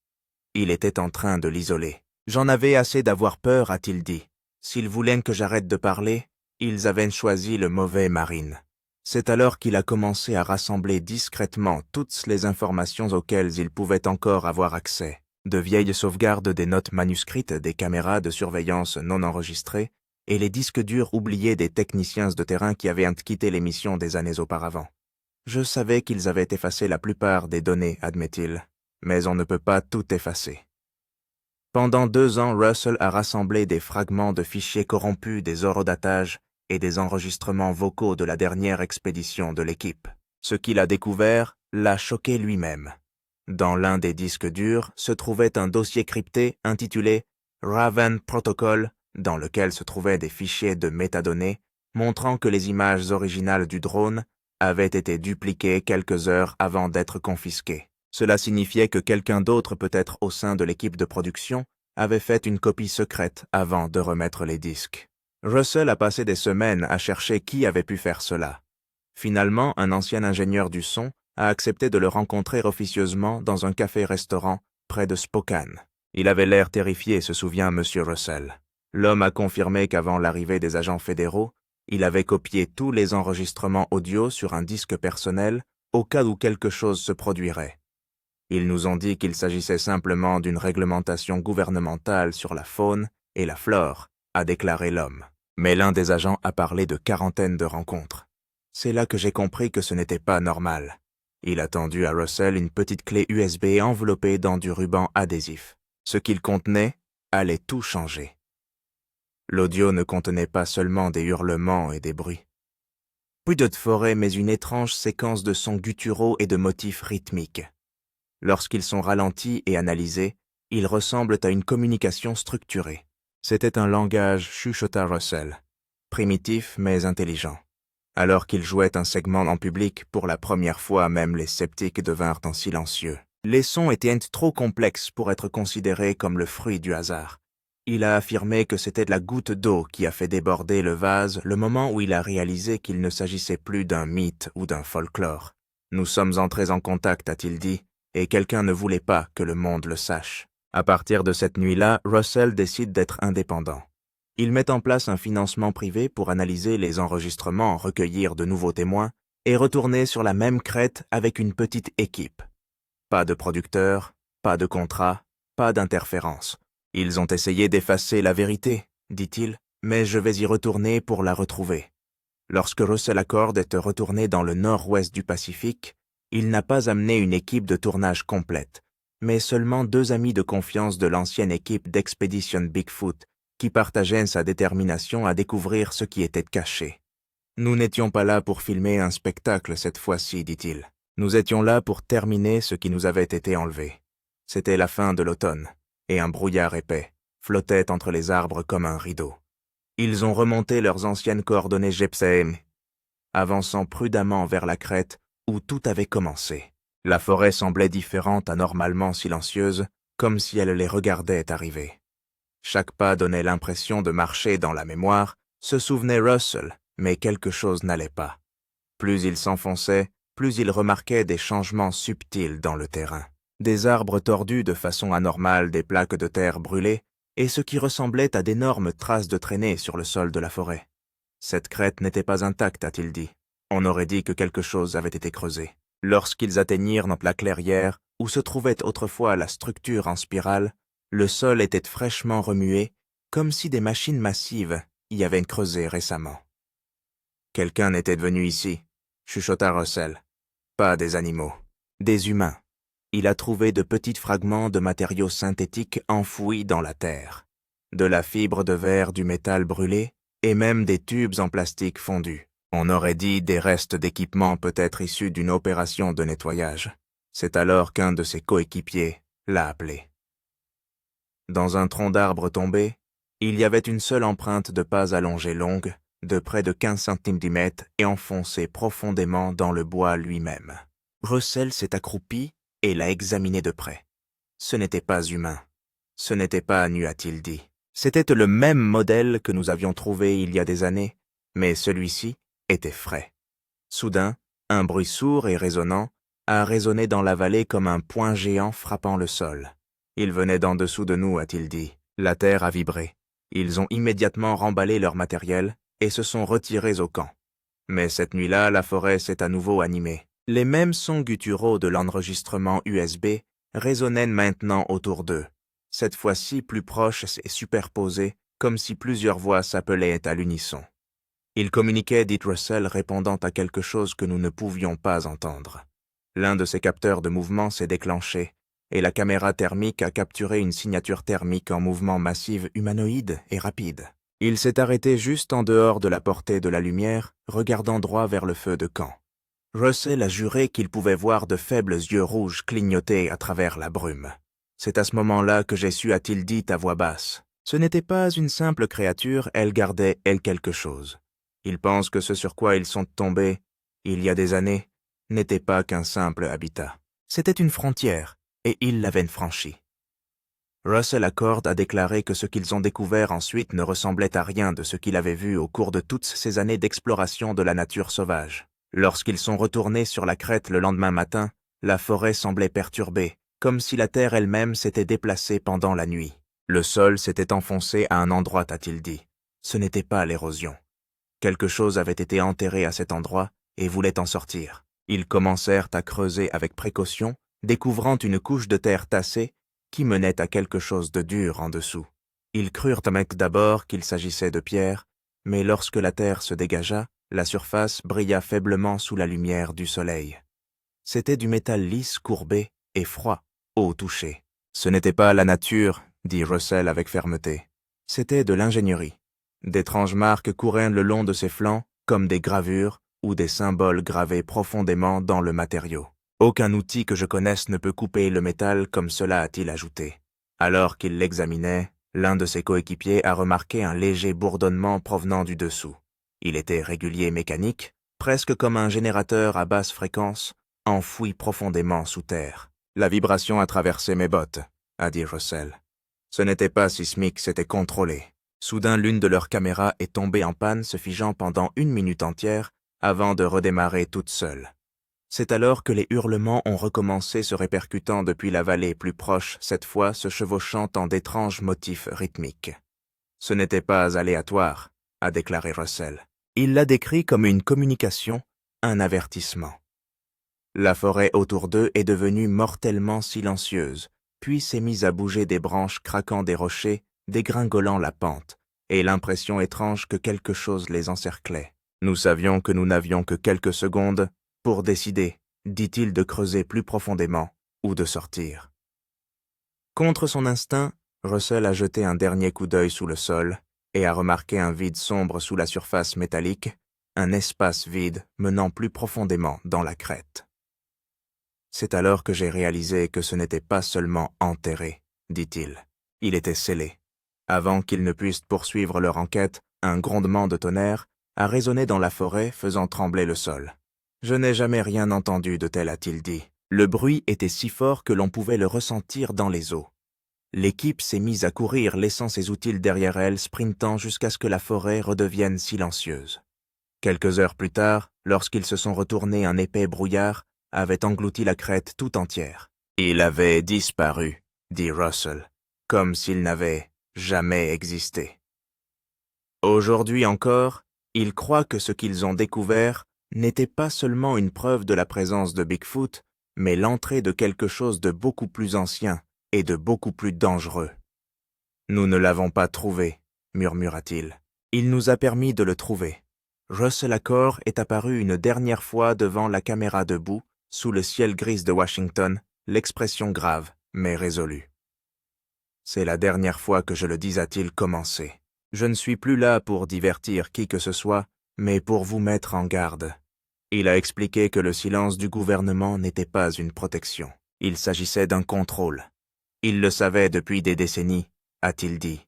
Il était en train de l'isoler. J'en avais assez d'avoir peur, a-t-il dit. S'ils voulaient que j'arrête de parler, ils avaient choisi le mauvais marine. C'est alors qu'il a commencé à rassembler discrètement toutes les informations auxquelles il pouvait encore avoir accès. De vieilles sauvegardes des notes manuscrites, des caméras de surveillance non enregistrées et les disques durs oubliés des techniciens de terrain qui avaient quitté l'émission des années auparavant. Je savais qu'ils avaient effacé la plupart des données, admet-il, mais on ne peut pas tout effacer. Pendant 2 ans, Russell a rassemblé des fragments de fichiers corrompus, des horodatages et des enregistrements vocaux de la dernière expédition de l'équipe. Ce qu'il a découvert l'a choqué lui-même. Dans l'un des disques durs se trouvait un dossier crypté intitulé Raven Protocol, dans lequel se trouvaient des fichiers de métadonnées montrant que les images originales du drone avaient été dupliquées quelques heures avant d'être confisquées. Cela signifiait que quelqu'un d'autre, peut-être au sein de l'équipe de production, avait fait une copie secrète avant de remettre les disques. Russell a passé des semaines à chercher qui avait pu faire cela. Finalement, un ancien ingénieur du son a accepté de le rencontrer officieusement dans un café-restaurant près de Spokane. Il avait l'air terrifié, se souvient M. Russell. L'homme a confirmé qu'avant l'arrivée des agents fédéraux, il avait copié tous les enregistrements audio sur un disque personnel au cas où quelque chose se produirait. Ils nous ont dit qu'il s'agissait simplement d'une réglementation gouvernementale sur la faune et la flore, a déclaré l'homme. Mais l'un des agents a parlé de quarantaine de rencontres. C'est là que j'ai compris que ce n'était pas normal. Il a tendu à Russell une petite clé USB enveloppée dans du ruban adhésif. Ce qu'il contenait allait tout changer. L'audio ne contenait pas seulement des hurlements et des bruits. Plus de forêt, mais une étrange séquence de sons gutturaux et de motifs rythmiques. Lorsqu'ils sont ralentis et analysés, ils ressemblent à une communication structurée. C'était un langage, chuchota Russell, primitif mais intelligent. Alors qu'il jouait un segment en public, pour la première fois même les sceptiques devinrent en silencieux. Les sons étaient trop complexes pour être considérés comme le fruit du hasard. Il a affirmé que c'était la goutte d'eau qui a fait déborder le vase le moment où il a réalisé qu'il ne s'agissait plus d'un mythe ou d'un folklore. « Nous sommes entrés en contact », a-t-il dit, et quelqu'un ne voulait pas que le monde le sache. À partir de cette nuit-là, Russell décide d'être indépendant. Il met en place un financement privé pour analyser les enregistrements, recueillir de nouveaux témoins et retourner sur la même crête avec une petite équipe. Pas de producteur, pas de contrat, pas d'interférence. Ils ont essayé d'effacer la vérité, dit-il, mais je vais y retourner pour la retrouver. Lorsque Russell Accord est retourné dans le nord-ouest du Pacifique, il n'a pas amené une équipe de tournage complète, mais seulement 2 amis de confiance de l'ancienne équipe d'Expedition Bigfoot qui partageaient sa détermination à découvrir ce qui était caché. « Nous n'étions pas là pour filmer un spectacle cette fois-ci, dit-il. Nous étions là pour terminer ce qui nous avait été enlevé. C'était la fin de l'automne, et un brouillard épais flottait entre les arbres comme un rideau. Ils ont remonté leurs anciennes coordonnées GPSM, avançant prudemment vers la crête où tout avait commencé. La forêt semblait différente, anormalement silencieuse, comme si elle les regardait arriver. Chaque pas donnait l'impression de marcher dans la mémoire, se souvenait Russell, mais quelque chose n'allait pas. Plus il s'enfonçait, plus il remarquait des changements subtils dans le terrain. Des arbres tordus de façon anormale, des plaques de terre brûlées, et ce qui ressemblait à d'énormes traces de traînées sur le sol de la forêt. Cette crête n'était pas intacte, a-t-il dit. On aurait dit que quelque chose avait été creusé. Lorsqu'ils atteignirent la clairière, où se trouvait autrefois la structure en spirale, le sol était fraîchement remué, comme si des machines massives y avaient creusé récemment. « Quelqu'un était venu ici », chuchota Russell. « Pas des animaux, des humains. Il a trouvé de petits fragments de matériaux synthétiques enfouis dans la terre, de la fibre de verre, du métal brûlé et même des tubes en plastique fondus. On aurait dit des restes d'équipements peut-être issus d'une opération de nettoyage. C'est alors qu'un de ses coéquipiers l'a appelé. Dans un tronc d'arbre tombé, il y avait une seule empreinte de pas allongée longue, de près de 15 cm et enfoncée profondément dans le bois lui-même. Russell s'est accroupi et l'a examiné de près. Ce n'était pas humain. Ce n'était pas nu, a-t-il dit. C'était le même modèle que nous avions trouvé il y a des années, mais celui-ci était frais. Soudain, un bruit sourd et résonnant a résonné dans la vallée comme un poing géant frappant le sol. Il venait d'en dessous de nous, a-t-il dit. La terre a vibré. Ils ont immédiatement remballé leur matériel et se sont retirés au camp. Mais cette nuit-là, la forêt s'est à nouveau animée. Les mêmes sons gutturaux de l'enregistrement USB résonnaient maintenant autour d'eux, cette fois-ci plus proches et superposés, comme si plusieurs voix s'appelaient à l'unisson. Ils communiquaient, dit Russell, répondant à quelque chose que nous ne pouvions pas entendre. L'un de ces capteurs de mouvement s'est déclenché, et la caméra thermique a capturé une signature thermique en mouvement massif humanoïde et rapide. Il s'est arrêté juste en dehors de la portée de la lumière, regardant droit vers le feu de camp. Russell a juré qu'il pouvait voir de faibles yeux rouges clignoter à travers la brume. C'est à ce moment-là que j'ai su, a-t-il dit à voix basse. Ce n'était pas une simple créature, elle gardait, elle, quelque chose. Ils pensent que ce sur quoi ils sont tombés, il y a des années, n'était pas qu'un simple habitat. C'était une frontière, et ils l'avaient franchie. Russell Accord a déclaré que ce qu'ils ont découvert ensuite ne ressemblait à rien de ce qu'il avait vu au cours de toutes ces années d'exploration de la nature sauvage. Lorsqu'ils sont retournés sur la crête le lendemain matin, la forêt semblait perturbée, comme si la terre elle-même s'était déplacée pendant la nuit. Le sol s'était enfoncé à un endroit, a-t-il dit. Ce n'était pas l'érosion. Quelque chose avait été enterré à cet endroit et voulait en sortir. Ils commencèrent à creuser avec précaution, découvrant une couche de terre tassée qui menait à quelque chose de dur en dessous. Ils crurent d'abord qu'il s'agissait de pierre, mais lorsque la terre se dégagea, la surface brilla faiblement sous la lumière du soleil. C'était du métal lisse, courbé et froid, au toucher. Ce n'était pas la nature, dit Russell avec fermeté. C'était de l'ingénierie. D'étranges marques couraient le long de ses flancs, comme des gravures ou des symboles gravés profondément dans le matériau. Aucun outil que je connaisse ne peut couper le métal comme cela, a-t-il ajouté. Alors qu'il l'examinait, l'un de ses coéquipiers a remarqué un léger bourdonnement provenant du dessous. Il était régulier et mécanique, presque comme un générateur à basse fréquence, enfoui profondément sous terre. La vibration a traversé mes bottes, a dit Russell. Ce n'était pas sismique, c'était contrôlé. Soudain, l'une de leurs caméras est tombée en panne, se figeant pendant 1 minute entière, avant de redémarrer toute seule. C'est alors que les hurlements ont recommencé, se répercutant depuis la vallée plus proche, cette fois se chevauchant en d'étranges motifs rythmiques. Ce n'était pas aléatoire, a déclaré Russell. Il l'a décrit comme une communication, un avertissement. La forêt autour d'eux est devenue mortellement silencieuse, puis s'est mise à bouger des branches craquant des rochers, dégringolant la pente, et l'impression étrange que quelque chose les encerclait. Nous savions que nous n'avions que quelques secondes pour décider, dit-il, de creuser plus profondément ou de sortir. Contre son instinct, Russell a jeté un dernier coup d'œil sous le sol et a remarqué un vide sombre sous la surface métallique, un espace vide menant plus profondément dans la crête. C'est alors que j'ai réalisé que ce n'était pas seulement enterré, dit-il. Il était scellé. Avant qu'ils ne puissent poursuivre leur enquête, un grondement de tonnerre a résonné dans la forêt, faisant trembler le sol. Je n'ai jamais rien entendu de tel, a-t-il dit. Le bruit était si fort que l'on pouvait le ressentir dans les os. L'équipe s'est mise à courir, laissant ses outils derrière elle, sprintant jusqu'à ce que la forêt redevienne silencieuse. Quelques heures plus tard, lorsqu'ils se sont retournés, un épais brouillard avait englouti la crête tout entière. Il avait disparu, dit Russell, comme s'il n'avait jamais existé. Aujourd'hui encore, ils croient que ce qu'ils ont découvert n'était pas seulement une preuve de la présence de Bigfoot, mais l'entrée de quelque chose de beaucoup plus ancien et de beaucoup plus dangereux. « Nous ne l'avons pas trouvé, » murmura-t-il. « Il nous a permis de le trouver. » Russell Acord est apparu une dernière fois devant la caméra debout, sous le ciel gris de Washington, l'expression grave, mais résolue. « C'est la dernière fois que je le dis, a-t-il commencé. Je ne suis plus là pour divertir qui que ce soit, mais pour vous mettre en garde. » Il a expliqué que le silence du gouvernement n'était pas une protection. Il s'agissait d'un contrôle. Il le savait depuis des décennies, a-t-il dit.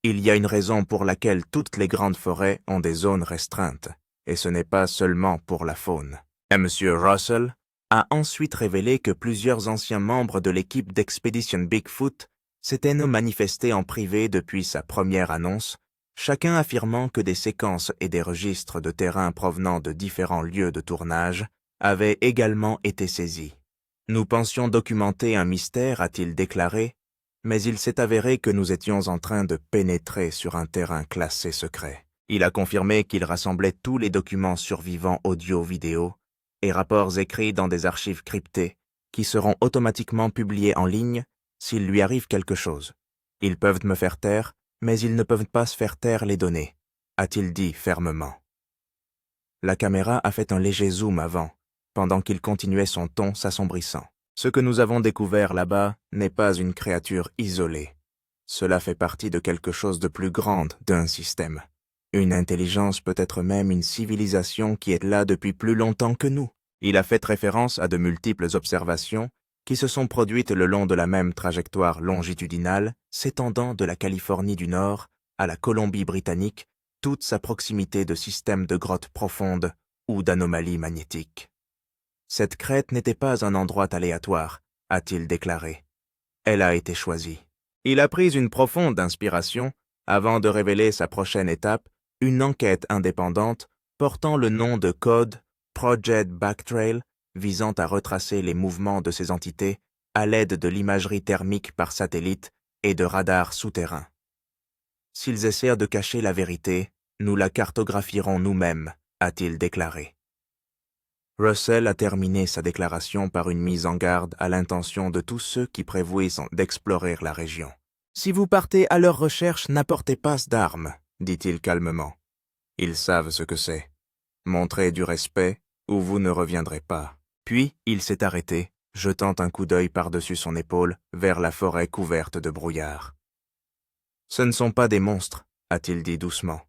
Il y a une raison pour laquelle toutes les grandes forêts ont des zones restreintes, et ce n'est pas seulement pour la faune. Et M. Russell a ensuite révélé que plusieurs anciens membres de l'équipe d'Expedition Bigfoot s'étaient manifestés en privé depuis sa première annonce, chacun affirmant que des séquences et des registres de terrain provenant de différents lieux de tournage avaient également été saisis. Nous pensions documenter un mystère, a-t-il déclaré, mais il s'est avéré que nous étions en train de pénétrer sur un terrain classé secret. Il a confirmé qu'il rassemblait tous les documents survivants audio-vidéo et rapports écrits dans des archives cryptées qui seront automatiquement publiés en ligne s'il lui arrive quelque chose. Ils peuvent me faire taire, mais ils ne peuvent pas se faire taire les données, a-t-il dit fermement. La caméra a fait un léger zoom avant, pendant qu'il continuait son ton s'assombrissant. Ce que nous avons découvert là-bas n'est pas une créature isolée. Cela fait partie de quelque chose de plus grand, d'un système. Une intelligence, peut-être même une civilisation qui est là depuis plus longtemps que nous. Il a fait référence à de multiples observations qui se sont produites le long de la même trajectoire longitudinale, s'étendant de la Californie du Nord à la Colombie-Britannique, toute sa proximité de systèmes de grottes profondes ou d'anomalies magnétiques. Cette crête n'était pas un endroit aléatoire, a-t-il déclaré. Elle a été choisie. Il a pris une profonde inspiration avant de révéler sa prochaine étape, une enquête indépendante portant le nom de code Project Backtrail, visant à retracer les mouvements de ces entités à l'aide de l'imagerie thermique par satellite et de radars souterrains. S'ils essaient de cacher la vérité, nous la cartographierons nous-mêmes, a-t-il déclaré. Russell a terminé sa déclaration par une mise en garde à l'intention de tous ceux qui prévoient d'explorer la région. « Si vous partez à leur recherche, n'apportez pas d'armes, » dit-il calmement. « Ils savent ce que c'est. Montrez du respect ou vous ne reviendrez pas. » Puis il s'est arrêté, jetant un coup d'œil par-dessus son épaule vers la forêt couverte de brouillard. « Ce ne sont pas des monstres, » a-t-il dit doucement.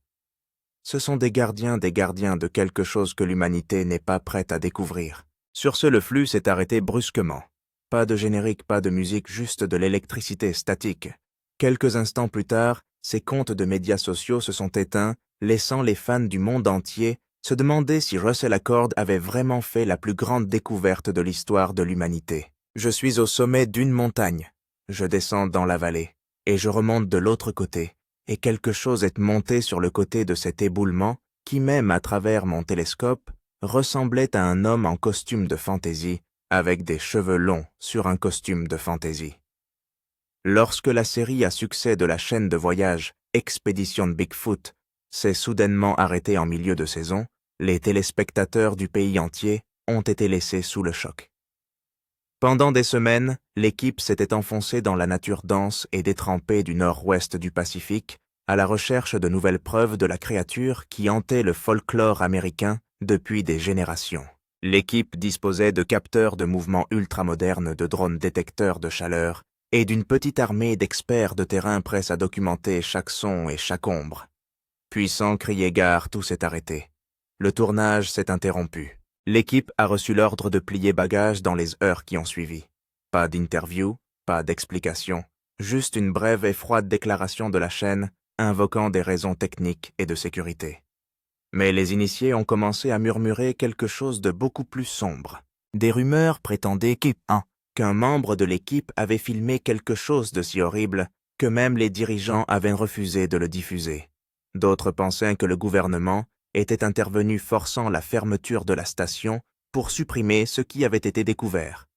Ce sont des gardiens de quelque chose que l'humanité n'est pas prête à découvrir. Sur ce, le flux s'est arrêté brusquement. Pas de générique, pas de musique, juste de l'électricité statique. Quelques instants plus tard, ces comptes de médias sociaux se sont éteints, laissant les fans du monde entier se demander si Russell Acord avait vraiment fait la plus grande découverte de l'histoire de l'humanité. Je suis au sommet d'une montagne. Je descends dans la vallée, et je remonte de l'autre côté. Et quelque chose est monté sur le côté de cet éboulement qui, même à travers mon télescope, ressemblait à un homme en costume de fantaisie, avec des cheveux longs sur un costume de fantaisie. Lorsque la série à succès de la chaîne de voyage Expedition Bigfoot s'est soudainement arrêtée en milieu de saison, les téléspectateurs du pays entier ont été laissés sous le choc. Pendant des semaines, l'équipe s'était enfoncée dans la nature dense et détrempée du nord-ouest du Pacifique à la recherche de nouvelles preuves de la créature qui hantait le folklore américain depuis des générations. L'équipe disposait de capteurs de mouvement ultramodernes, de drones détecteurs de chaleur et d'une petite armée d'experts de terrain prêts à documenter chaque son et chaque ombre. Puis sans crier gare, tout s'est arrêté. Le tournage s'est interrompu. L'équipe a reçu l'ordre de plier bagages dans les heures qui ont suivi. Pas d'interview, pas d'explication, juste une brève et froide déclaration de la chaîne invoquant des raisons techniques et de sécurité. Mais les initiés ont commencé à murmurer quelque chose de beaucoup plus sombre. Des rumeurs prétendaient qu'un membre de l'équipe avait filmé quelque chose de si horrible que même les dirigeants avaient refusé de le diffuser. D'autres pensaient que le gouvernement était intervenu forçant la fermeture de la station pour supprimer ce qui avait été découvert.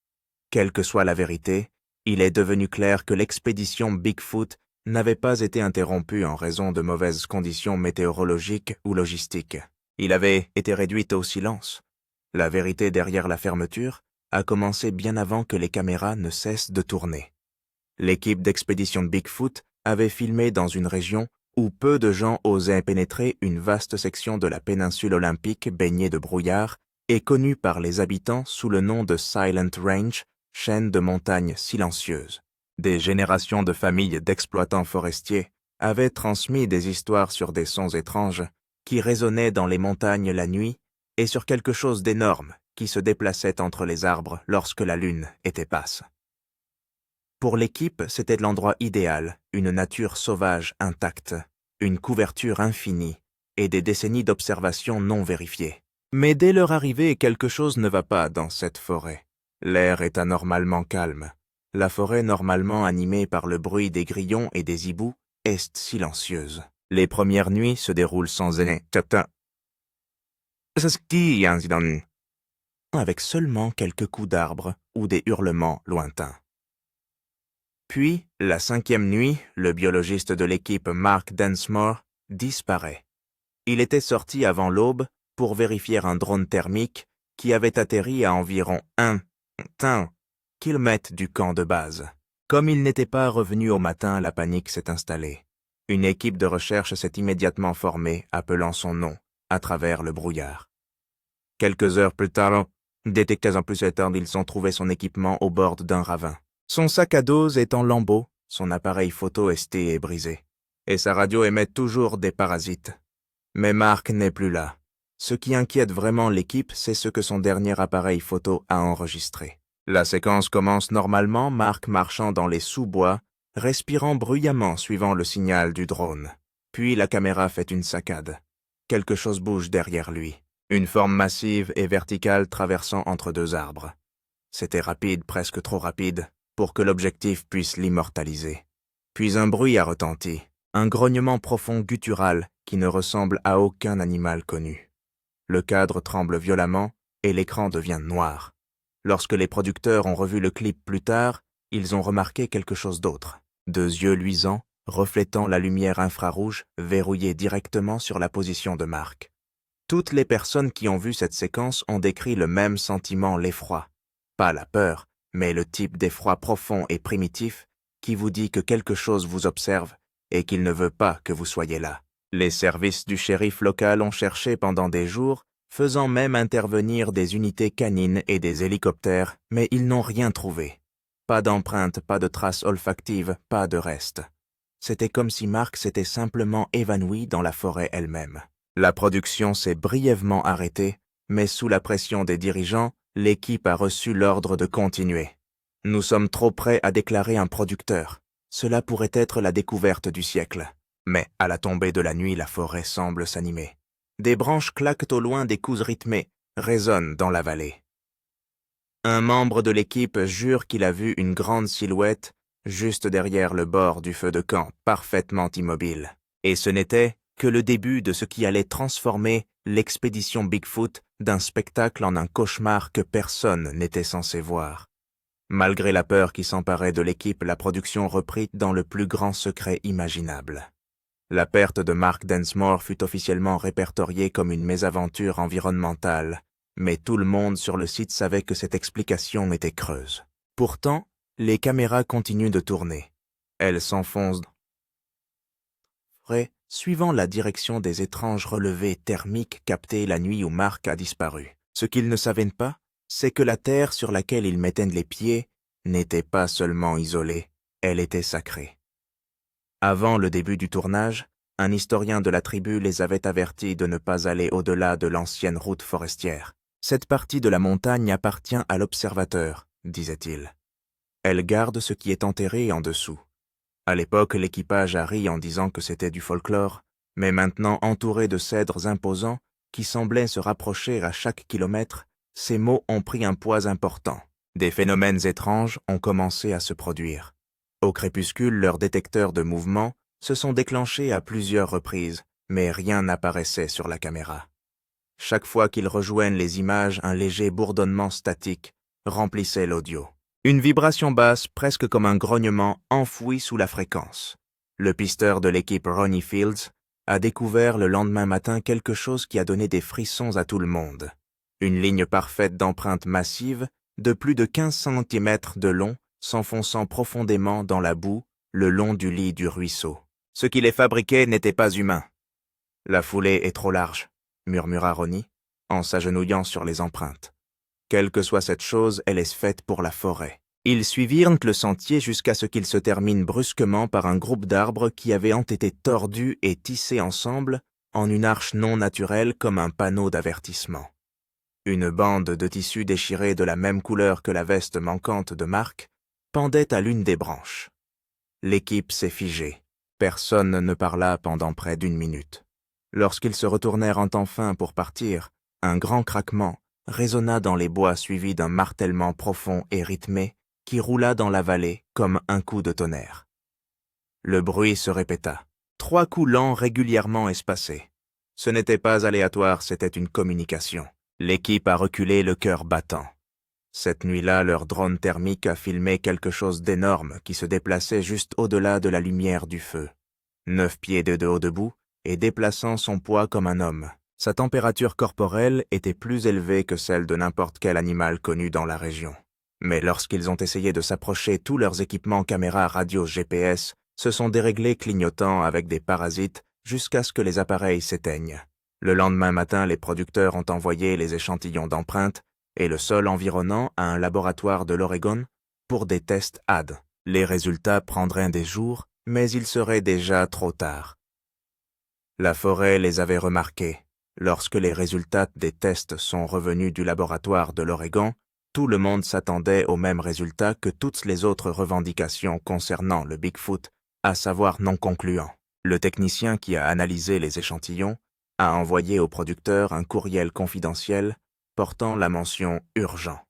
Quelle que soit la vérité, il est devenu clair que l'expédition Bigfoot n'avait pas été interrompue en raison de mauvaises conditions météorologiques ou logistiques. Il avait été réduit au silence. La vérité derrière la fermeture a commencé bien avant que les caméras ne cessent de tourner. L'équipe d'expédition Bigfoot avait filmé dans une région où peu de gens osaient pénétrer une vaste section de la péninsule olympique baignée de brouillard et connue par les habitants sous le nom de Silent Range, chaîne de montagnes silencieuses. Des générations de familles d'exploitants forestiers avaient transmis des histoires sur des sons étranges qui résonnaient dans les montagnes la nuit et sur quelque chose d'énorme qui se déplaçait entre les arbres lorsque la lune était basse. Pour l'équipe, c'était l'endroit idéal, une nature sauvage intacte, une couverture infinie et des décennies d'observations non vérifiées. Mais dès leur arrivée, quelque chose ne va pas dans cette forêt. L'air est anormalement calme. La forêt, normalement animée par le bruit des grillons et des hiboux, est silencieuse. Les premières nuits se déroulent sans incident, avec seulement quelques coups d'arbre ou des hurlements lointains. Puis, la 5e nuit, le biologiste de l'équipe Mark Densmore disparaît. Il était sorti avant l'aube pour vérifier un drone thermique qui avait atterri à environ 1 km du camp de base. Comme il n'était pas revenu au matin, la panique s'est installée. Une équipe de recherche s'est immédiatement formée, appelant son nom, à travers le brouillard. Quelques heures plus tard, détectés en plus tard, ils ont trouvé son équipement au bord d'un ravin. Son sac à dos est en lambeaux, son appareil photo ST est brisé, et sa radio émet toujours des parasites. Mais Mark n'est plus là. Ce qui inquiète vraiment l'équipe, c'est ce que son dernier appareil photo a enregistré. La séquence commence normalement, Mark marchant dans les sous-bois, respirant bruyamment suivant le signal du drone. Puis la caméra fait une saccade. Quelque chose bouge derrière lui. Une forme massive et verticale traversant entre deux arbres. C'était rapide, presque trop rapide, pour que l'objectif puisse l'immortaliser. Puis un bruit a retenti, un grognement profond guttural qui ne ressemble à aucun animal connu. Le cadre tremble violemment et l'écran devient noir. Lorsque les producteurs ont revu le clip plus tard, ils ont remarqué quelque chose d'autre. 2 yeux luisants, reflétant la lumière infrarouge, verrouillés directement sur la position de Mark. Toutes les personnes qui ont vu cette séquence ont décrit le même sentiment, l'effroi. Pas la peur, mais le type d'effroi profond et primitif qui vous dit que quelque chose vous observe et qu'il ne veut pas que vous soyez là. Les services du shérif local ont cherché pendant des jours, faisant même intervenir des unités canines et des hélicoptères, mais ils n'ont rien trouvé. Pas d'empreintes, pas de traces olfactives, pas de restes. C'était comme si Mark s'était simplement évanoui dans la forêt elle-même. La production s'est brièvement arrêtée, mais sous la pression des dirigeants, l'équipe a reçu l'ordre de continuer. Nous sommes trop près à déclarer un producteur. Cela pourrait être la découverte du siècle. Mais à la tombée de la nuit, la forêt semble s'animer. Des branches claquent au loin, des coups rythmés résonnent dans la vallée. Un membre de l'équipe jure qu'il a vu une grande silhouette juste derrière le bord du feu de camp, parfaitement immobile. Et ce n'était que le début de ce qui allait transformer l'expédition Bigfoot d'un spectacle en un cauchemar que personne n'était censé voir. Malgré la peur qui s'emparait de l'équipe, la production reprit dans le plus grand secret imaginable. La perte de Mark Densmore fut officiellement répertoriée comme une mésaventure environnementale, mais tout le monde sur le site savait que cette explication était creuse. Pourtant, les caméras continuent de tourner. Elles s'enfoncent suivant la direction des étranges relevés thermiques captés la nuit où Mark a disparu. Ce qu'ils ne savaient pas, c'est que la terre sur laquelle ils mettaient les pieds n'était pas seulement isolée, Elle était sacrée. Avant le début du tournage, un historien de la tribu les avait avertis de ne pas aller au-delà de l'ancienne route forestière. Cette partie de la montagne appartient à l'observateur, disait-il. Elle garde ce qui est enterré en dessous. À l'époque, l'équipage a ri en disant que c'était du folklore, mais maintenant entouré de cèdres imposants qui semblaient se rapprocher à chaque kilomètre, ces mots ont pris un poids important. Des phénomènes étranges ont commencé à se produire. Au crépuscule, leurs détecteurs de mouvement se sont déclenchés à plusieurs reprises, mais rien n'apparaissait sur la caméra. Chaque fois qu'ils rejoignent les images, un léger bourdonnement statique remplissait l'audio. Une vibration basse, presque comme un grognement, enfouie sous la fréquence. Le pisteur de l'équipe Ronnie Fields a découvert le lendemain matin quelque chose qui a donné des frissons à tout le monde. Une ligne parfaite d'empreintes massives de plus de 15 cm de long s'enfonçant profondément dans la boue le long du lit du ruisseau. Ce qui les fabriquait n'était pas humain. La foulée est trop large, murmura Ronnie, en s'agenouillant sur les empreintes. Quelle que soit cette chose, elle est faite pour la forêt. Ils suivirent le sentier jusqu'à ce qu'il se termine brusquement par un groupe d'arbres qui avaient été tordus et tissés ensemble en une arche non naturelle comme un panneau d'avertissement. Une bande de tissu déchiré de la même couleur que la veste manquante de Mark pendait à l'une des branches. L'équipe s'est figée. Personne ne parla pendant près d'1 minute. Lorsqu'ils se retournèrent enfin pour partir, un grand craquement résonna dans les bois suivi d'un martèlement profond et rythmé qui roula dans la vallée comme un coup de tonnerre. Le bruit se répéta. 3 coups lents régulièrement espacés. Ce n'était pas aléatoire, c'était une communication. L'équipe a reculé le cœur battant. Cette nuit-là, leur drone thermique a filmé quelque chose d'énorme qui se déplaçait juste au-delà de la lumière du feu. 9 pieds de haut debout et déplaçant son poids comme un homme. Sa température corporelle était plus élevée que celle de n'importe quel animal connu dans la région. Mais lorsqu'ils ont essayé de s'approcher, tous leurs équipements caméras radio GPS se sont déréglés clignotant avec des parasites jusqu'à ce que les appareils s'éteignent. Le lendemain matin, les producteurs ont envoyé les échantillons d'empreintes et le sol environnant à un laboratoire de l'Oregon pour des tests AD. Les résultats prendraient des jours, mais il serait déjà trop tard. La forêt les avait remarqués. Lorsque les résultats des tests sont revenus du laboratoire de l'Oregon, tout le monde s'attendait au même résultat que toutes les autres revendications concernant le Bigfoot, à savoir non concluant. Le technicien qui a analysé les échantillons a envoyé au producteur un courriel confidentiel portant la mention « urgent ».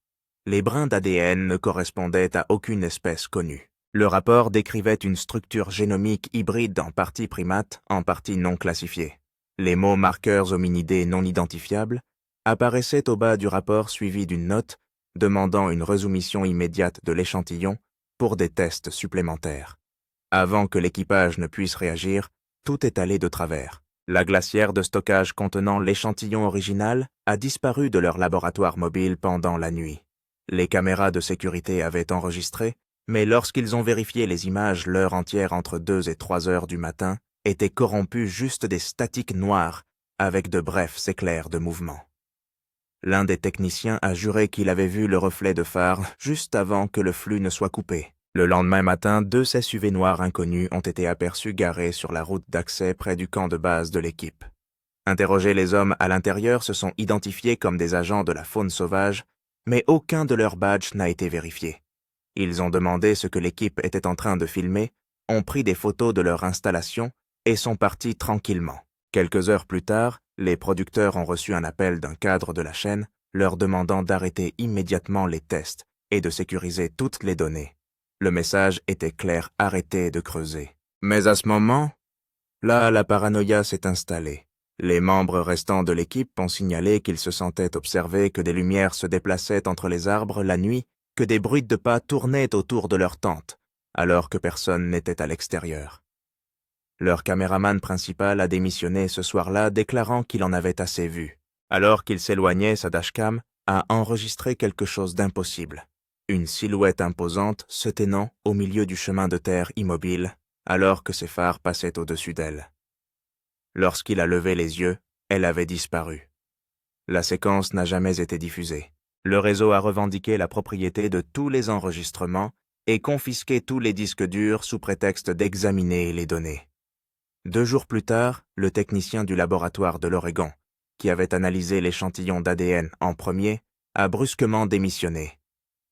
Les brins d'ADN ne correspondaient à aucune espèce connue. Le rapport décrivait une structure génomique hybride en partie primate, en partie non classifiée. Les mots marqueurs hominidés non identifiables apparaissaient au bas du rapport suivi d'une note demandant une résoumission immédiate de l'échantillon pour des tests supplémentaires. Avant que l'équipage ne puisse réagir, tout est allé de travers. La glacière de stockage contenant l'échantillon original a disparu de leur laboratoire mobile pendant la nuit. Les caméras de sécurité avaient enregistré, mais lorsqu'ils ont vérifié les images, l'heure entière entre 2 et 3 heures du matin était corrompue juste des statiques noires avec de brefs éclairs de mouvement. L'un des techniciens a juré qu'il avait vu le reflet de phare juste avant que le flux ne soit coupé. Le lendemain matin, 2 SUV noirs inconnus ont été aperçus garés sur la route d'accès près du camp de base de l'équipe. Interrogés, les hommes à l'intérieur se sont identifiés comme des agents de la faune sauvage, mais aucun de leurs badges n'a été vérifié. Ils ont demandé ce que l'équipe était en train de filmer, ont pris des photos de leur installation et sont partis tranquillement. Quelques heures plus tard, les producteurs ont reçu un appel d'un cadre de la chaîne leur demandant d'arrêter immédiatement les tests et de sécuriser toutes les données. Le message était clair, arrêtez de creuser. Mais à ce moment, là, la paranoïa s'est installée. Les membres restants de l'équipe ont signalé qu'ils se sentaient observer que des lumières se déplaçaient entre les arbres la nuit, que des bruits de pas tournaient autour de leur tente, alors que personne n'était à l'extérieur. Leur caméraman principal a démissionné ce soir-là, déclarant qu'il en avait assez vu. Alors qu'il s'éloignait, sa dashcam a enregistré quelque chose d'impossible. Une silhouette imposante se tenant au milieu du chemin de terre immobile, alors que ses phares passaient au-dessus d'elle. Lorsqu'il a levé les yeux, elle avait disparu. La séquence n'a jamais été diffusée. Le réseau a revendiqué la propriété de tous les enregistrements et confisqué tous les disques durs sous prétexte d'examiner les données. 2 jours plus tard, le technicien du laboratoire de l'Oregon, qui avait analysé l'échantillon d'ADN en premier, a brusquement démissionné.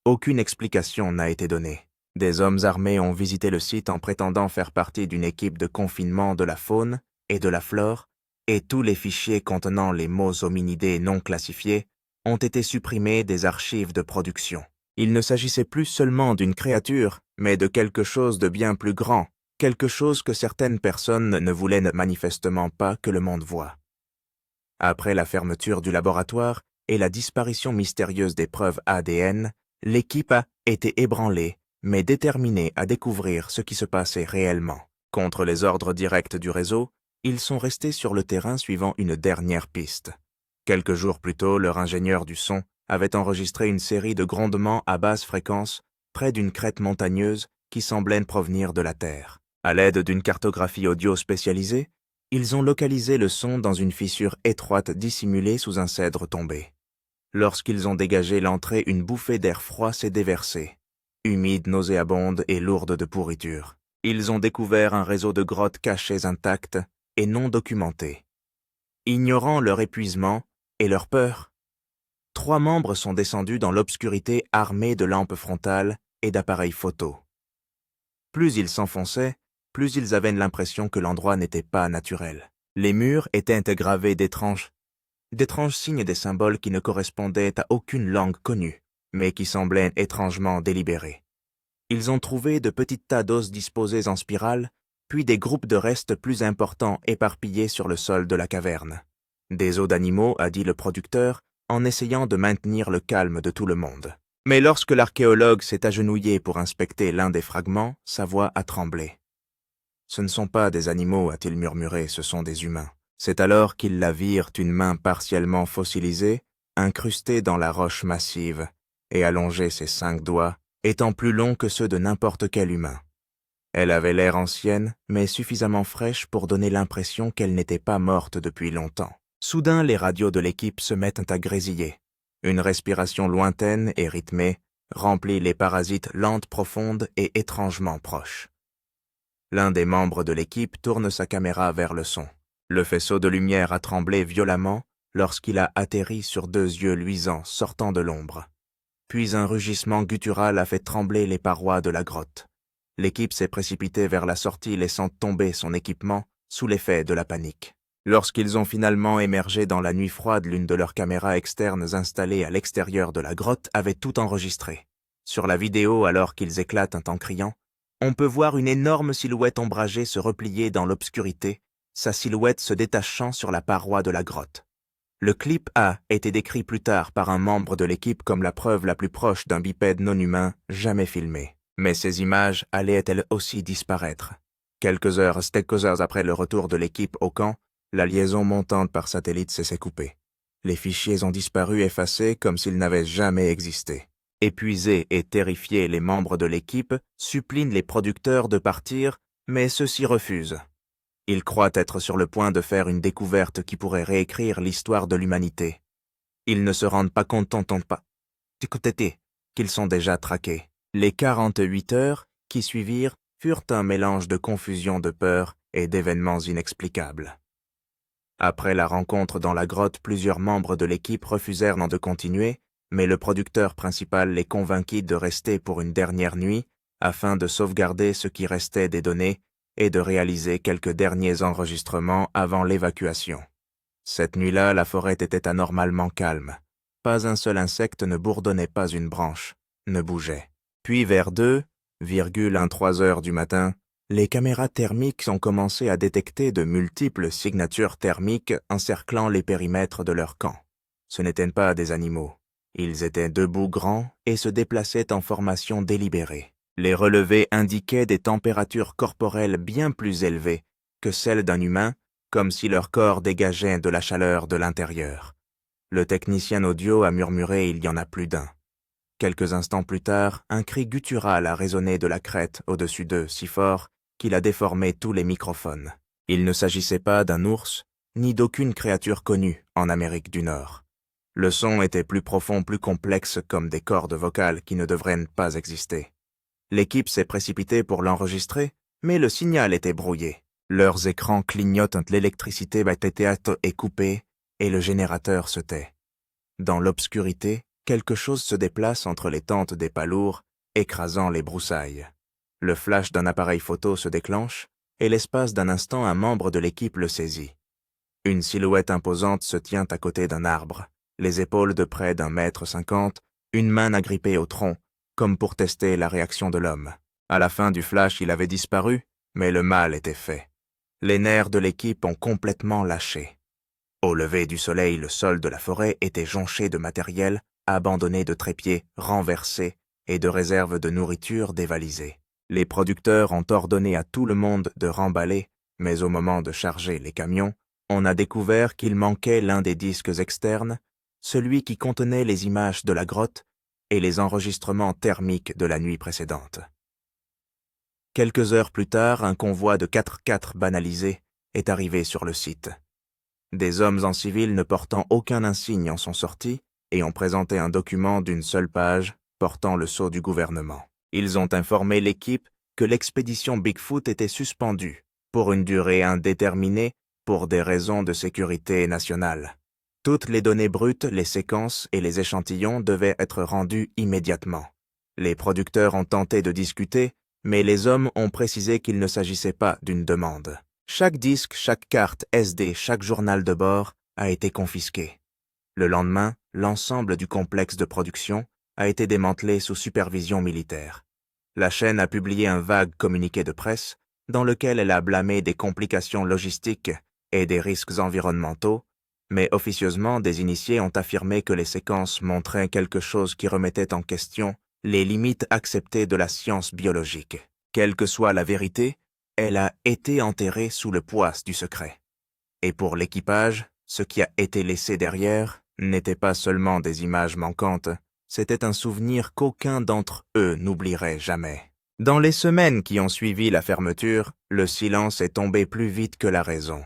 Aucune explication n'a été donnée. Des hommes armés ont visité le site en prétendant faire partie d'une équipe de confinement de la faune et de la flore, et tous les fichiers contenant les mots hominidés non classifiés ont été supprimés des archives de production. Il ne s'agissait plus seulement d'une créature, mais de quelque chose de bien plus grand, quelque chose que certaines personnes ne voulaient manifestement pas que le monde voie. Après la fermeture du laboratoire et la disparition mystérieuse des preuves ADN, l'équipe a été ébranlée, mais déterminée à découvrir ce qui se passait réellement. Contre les ordres directs du réseau, ils sont restés sur le terrain suivant une dernière piste. Quelques jours plus tôt, leur ingénieur du son avait enregistré une série de grondements à basse fréquence près d'une crête montagneuse qui semblait provenir de la Terre. À l'aide d'une cartographie audio spécialisée, ils ont localisé le son dans une fissure étroite dissimulée sous un cèdre tombé. Lorsqu'ils ont dégagé l'entrée, une bouffée d'air froid s'est déversée, humide, nauséabonde et lourde de pourriture. Ils ont découvert un réseau de grottes cachées intactes et non documentées. Ignorant leur épuisement et leur peur, 3 membres sont descendus dans l'obscurité armés de lampes frontales et d'appareils photo. Plus ils s'enfonçaient, plus ils avaient l'impression que l'endroit n'était pas naturel. Les murs étaient gravés d'étranges signes et des symboles qui ne correspondaient à aucune langue connue, mais qui semblaient étrangement délibérés. Ils ont trouvé de petits tas d'os disposés en spirale, puis des groupes de restes plus importants éparpillés sur le sol de la caverne. Des os d'animaux, a dit le producteur, en essayant de maintenir le calme de tout le monde. Mais lorsque l'archéologue s'est agenouillé pour inspecter l'un des fragments, sa voix a tremblé. « Ce ne sont pas des animaux, a-t-il murmuré, ce sont des humains. » C'est alors qu'ils la virent une main partiellement fossilisée, incrustée dans la roche massive, et allongée ses 5 doigts, étant plus longs que ceux de n'importe quel humain. Elle avait l'air ancienne, mais suffisamment fraîche pour donner l'impression qu'elle n'était pas morte depuis longtemps. Soudain, les radios de l'équipe se mettent à grésiller. Une respiration lointaine et rythmée remplit les parasites lentes, profondes et étrangement proches. L'un des membres de l'équipe tourne sa caméra vers le son. Le faisceau de lumière a tremblé violemment lorsqu'il a atterri sur 2 yeux luisants sortant de l'ombre. Puis un rugissement guttural a fait trembler les parois de la grotte. L'équipe s'est précipitée vers la sortie, laissant tomber son équipement sous l'effet de la panique. Lorsqu'ils ont finalement émergé dans la nuit froide, l'une de leurs caméras externes installées à l'extérieur de la grotte avait tout enregistré. Sur la vidéo, alors qu'ils éclatent en criant, on peut voir une énorme silhouette ombragée se replier dans l'obscurité, sa silhouette se détachant sur la paroi de la grotte. Le clip a été décrit plus tard par un membre de l'équipe comme la preuve la plus proche d'un bipède non humain jamais filmé. Mais ces images allaient-elles aussi disparaître? Quelques heures après le retour de l'équipe au camp, la liaison montante par satellite s'est coupée. Les fichiers ont disparu effacés comme s'ils n'avaient jamais existé. Épuisés et terrifiés, les membres de l'équipe supplient les producteurs de partir, mais ceux-ci refusent. Ils croient être sur le point de faire une découverte qui pourrait réécrire l'histoire de l'humanité. Ils ne se rendent pas compte qu'ils sont déjà traqués. Les 48 heures qui suivirent furent un mélange de confusion, de peur et d'événements inexplicables. Après la rencontre dans la grotte, plusieurs membres de l'équipe refusèrent de continuer, mais le producteur principal les convainquit de rester pour une dernière nuit afin de sauvegarder ce qui restait des données et de réaliser quelques derniers enregistrements avant l'évacuation. Cette nuit-là, la forêt était anormalement calme. Pas un seul insecte ne bourdonnait, pas une branche ne bougeait. Puis vers 2,13 heures du matin, les caméras thermiques ont commencé à détecter de multiples signatures thermiques encerclant les périmètres de leur camp. Ce n'étaient pas des animaux. Ils étaient debout, grands, et se déplaçaient en formation délibérée. Les relevés indiquaient des températures corporelles bien plus élevées que celles d'un humain, comme si leur corps dégageait de la chaleur de l'intérieur. Le technicien audio a murmuré « il y en a plus d'un ». Quelques instants plus tard, un cri guttural a résonné de la crête au-dessus d'eux si fort qu'il a déformé tous les microphones. Il ne s'agissait pas d'un ours, ni d'aucune créature connue en Amérique du Nord. Le son était plus profond, plus complexe, comme des cordes vocales qui ne devraient pas exister. L'équipe s'est précipitée pour l'enregistrer, mais le signal était brouillé. Leurs écrans clignotent, l'électricité est coupée et le générateur se tait. Dans l'obscurité, quelque chose se déplace entre les tentes des palourds, écrasant les broussailles. Le flash d'un appareil photo se déclenche, et l'espace d'un instant un membre de l'équipe le saisit. Une silhouette imposante se tient à côté d'un arbre, les épaules de près d'1,50 m, une main agrippée au tronc, comme pour tester la réaction de l'homme. À la fin du flash, il avait disparu, mais le mal était fait. Les nerfs de l'équipe ont complètement lâché. Au lever du soleil, le sol de la forêt était jonché de matériel, abandonné de trépieds, renversés, et de réserves de nourriture dévalisées. Les producteurs ont ordonné à tout le monde de remballer, mais au moment de charger les camions, on a découvert qu'il manquait l'un des disques externes, celui qui contenait les images de la grotte et les enregistrements thermiques de la nuit précédente. Quelques heures plus tard, un convoi de 4x4 banalisés est arrivé sur le site. Des hommes en civil ne portant aucun insigne en sont sortis et ont présenté un document d'une seule page portant le sceau du gouvernement. Ils ont informé l'équipe que l'expédition Bigfoot était suspendue pour une durée indéterminée pour des raisons de sécurité nationale. Toutes les données brutes, les séquences et les échantillons devaient être rendus immédiatement. Les producteurs ont tenté de discuter, mais les hommes ont précisé qu'il ne s'agissait pas d'une demande. Chaque disque, chaque carte SD, chaque journal de bord a été confisqué. Le lendemain, l'ensemble du complexe de production a été démantelé sous supervision militaire. La chaîne a publié un vague communiqué de presse dans lequel elle a blâmé des complications logistiques et des risques environnementaux, mais officieusement des initiés ont affirmé que les séquences montraient quelque chose qui remettait en question les limites acceptées de la science biologique. Quelle que soit la vérité, elle a été enterrée sous le poids du secret. Et pour l'équipage, ce qui a été laissé derrière n'était pas seulement des images manquantes, c'était un souvenir qu'aucun d'entre eux n'oublierait jamais. Dans les semaines qui ont suivi la fermeture, le silence est tombé plus vite que la raison.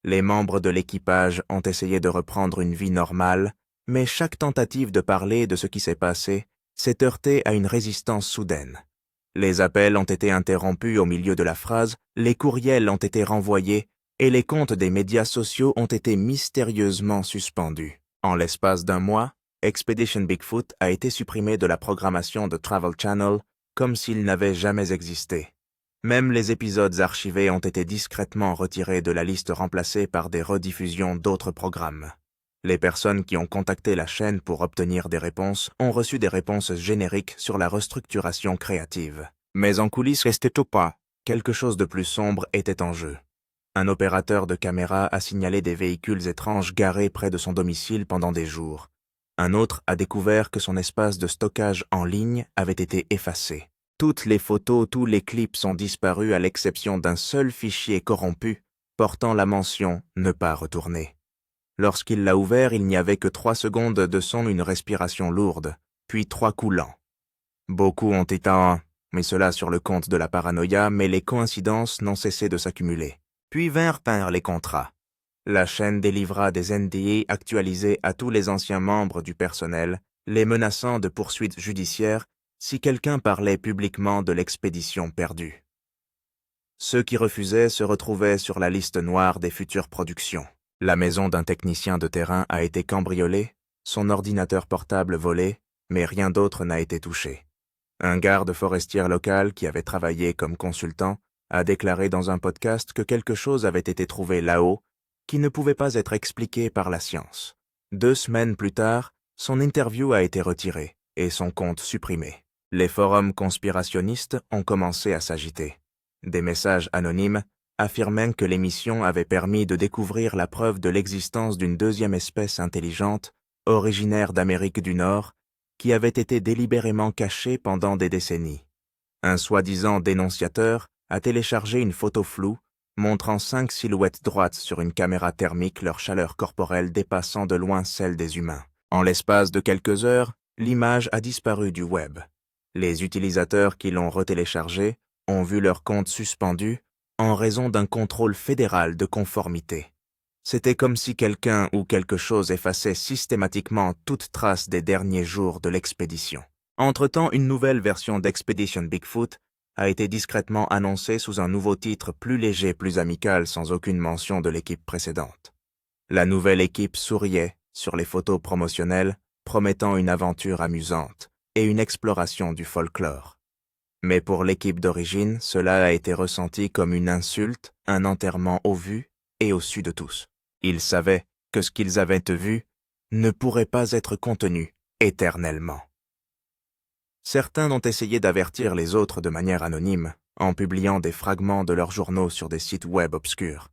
Les membres de l'équipage ont essayé de reprendre une vie normale, mais chaque tentative de parler de ce qui s'est passé s'est heurtée à une résistance soudaine. Les appels ont été interrompus au milieu de la phrase, les courriels ont été renvoyés et les comptes des médias sociaux ont été mystérieusement suspendus. En l'espace d'un mois, Expedition Bigfoot a été supprimé de la programmation de Travel Channel comme s'il n'avait jamais existé. Même les épisodes archivés ont été discrètement retirés de la liste remplacée par des rediffusions d'autres programmes. Les personnes qui ont contacté la chaîne pour obtenir des réponses ont reçu des réponses génériques sur la restructuration créative. Mais en coulisses, restait ou pas, quelque chose de plus sombre était en jeu. Un opérateur de caméra a signalé des véhicules étranges garés près de son domicile pendant des jours. Un autre a découvert que son espace de stockage en ligne avait été effacé. Toutes les photos, tous les clips sont disparus à l'exception d'un seul fichier corrompu portant la mention « Ne pas retourner ». Lorsqu'il l'a ouvert, il n'y avait que 3 secondes de son, une respiration lourde, puis 3 coups lents. Beaucoup ont été mais cela sur le compte de la paranoïa, mais les coïncidences n'ont cessé de s'accumuler. Puis vinrent les contrats. La chaîne délivra des NDA actualisés à tous les anciens membres du personnel, les menaçant de poursuites judiciaires si quelqu'un parlait publiquement de l'expédition perdue. Ceux qui refusaient se retrouvaient sur la liste noire des futures productions. La maison d'un technicien de terrain a été cambriolée, son ordinateur portable volé, mais rien d'autre n'a été touché. Un garde forestier local qui avait travaillé comme consultant a déclaré dans un podcast que quelque chose avait été trouvé là-haut qui ne pouvait pas être expliqué par la science. 2 semaines plus tard, son interview a été retirée et son compte supprimé. Les forums conspirationnistes ont commencé à s'agiter. Des messages anonymes affirmant que l'émission avait permis de découvrir la preuve de l'existence d'une deuxième espèce intelligente, originaire d'Amérique du Nord, qui avait été délibérément cachée pendant des décennies. Un soi-disant dénonciateur a téléchargé une photo floue montrant 5 silhouettes droites sur une caméra thermique, leur chaleur corporelle dépassant de loin celle des humains. En l'espace de quelques heures, l'image a disparu du web. Les utilisateurs qui l'ont retéléchargée ont vu leur compte suspendu en raison d'un contrôle fédéral de conformité. C'était comme si quelqu'un ou quelque chose effaçait systématiquement toute trace des derniers jours de l'expédition. Entre-temps, une nouvelle version d'Expedition Bigfoot a été discrètement annoncée sous un nouveau titre plus léger, plus amical, sans aucune mention de l'équipe précédente. La nouvelle équipe souriait sur les photos promotionnelles, promettant une aventure amusante et une exploration du folklore. Mais pour l'équipe d'origine, cela a été ressenti comme une insulte, un enterrement au vu et au su de tous. Ils savaient que ce qu'ils avaient vu ne pourrait pas être contenu éternellement. Certains ont essayé d'avertir les autres de manière anonyme, en publiant des fragments de leurs journaux sur des sites web obscurs.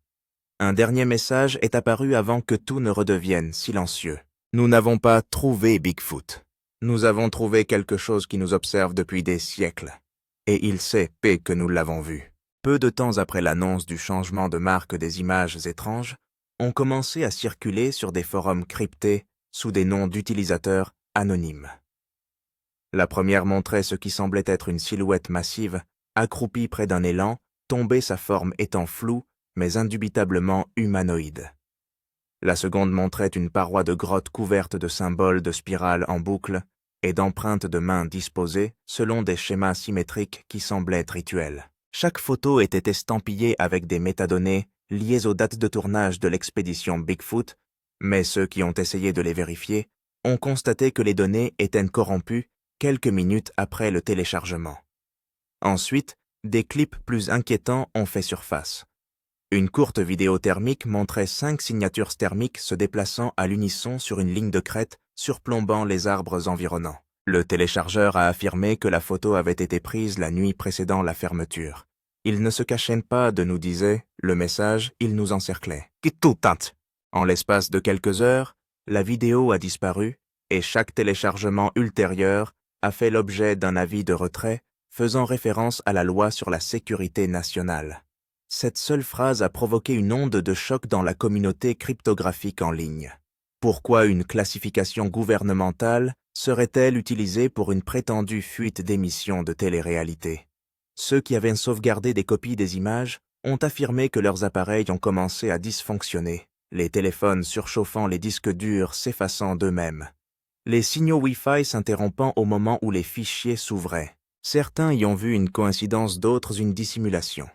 Un dernier message est apparu avant que tout ne redevienne silencieux. Nous n'avons pas trouvé Bigfoot. Nous avons trouvé quelque chose qui nous observe depuis des siècles. Et il sait que nous l'avons vu. Peu de temps après l'annonce du changement de marque des images étranges, ont commencé à circuler sur des forums cryptés sous des noms d'utilisateurs anonymes. La première montrait ce qui semblait être une silhouette massive, accroupie près d'un élan, tombée, sa forme étant floue, mais indubitablement humanoïde. La seconde montrait une paroi de grotte couverte de symboles de spirales en boucle et d'empreintes de mains disposées selon des schémas symétriques qui semblaient rituels. Chaque photo était estampillée avec des métadonnées liées aux dates de tournage de l'expédition Bigfoot, mais ceux qui ont essayé de les vérifier ont constaté que les données étaient corrompues quelques minutes après le téléchargement. Ensuite, des clips plus inquiétants ont fait surface. Une courte vidéo thermique montrait 5 signatures thermiques se déplaçant à l'unisson sur une ligne de crête surplombant les arbres environnants. Le téléchargeur a affirmé que la photo avait été prise la nuit précédant la fermeture. Il ne se cachait pas de, nous disait le message, il nous encerclait. En l'espace de quelques heures, la vidéo a disparu et chaque téléchargement ultérieur a fait l'objet d'un avis de retrait faisant référence à la loi sur la sécurité nationale. Cette seule phrase a provoqué une onde de choc dans la communauté cryptographique en ligne. Pourquoi une classification gouvernementale serait-elle utilisée pour une prétendue fuite d'émissions de télé-réalité? Ceux qui avaient sauvegardé des copies des images ont affirmé que leurs appareils ont commencé à dysfonctionner, les téléphones surchauffant, les disques durs s'effaçant d'eux-mêmes, les signaux Wi-Fi s'interrompant au moment où les fichiers s'ouvraient. Certains y ont vu une coïncidence, d'autres une dissimulation.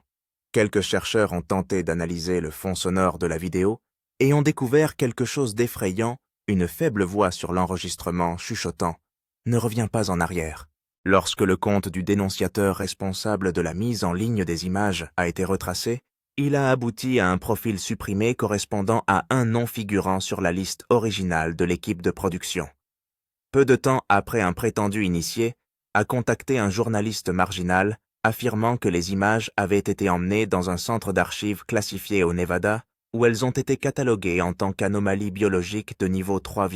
Quelques chercheurs ont tenté d'analyser le fond sonore de la vidéo et ont découvert quelque chose d'effrayant, une faible voix sur l'enregistrement chuchotant « Ne reviens pas en arrière ». Lorsque le compte du dénonciateur responsable de la mise en ligne des images a été retracé, il a abouti à un profil supprimé correspondant à un nom figurant sur la liste originale de l'équipe de production. Peu de temps après, un prétendu initié a contacté un journaliste marginal affirmant que les images avaient été emmenées dans un centre d'archives classifié au Nevada où elles ont été cataloguées en tant qu'anomalies biologiques de niveau 3,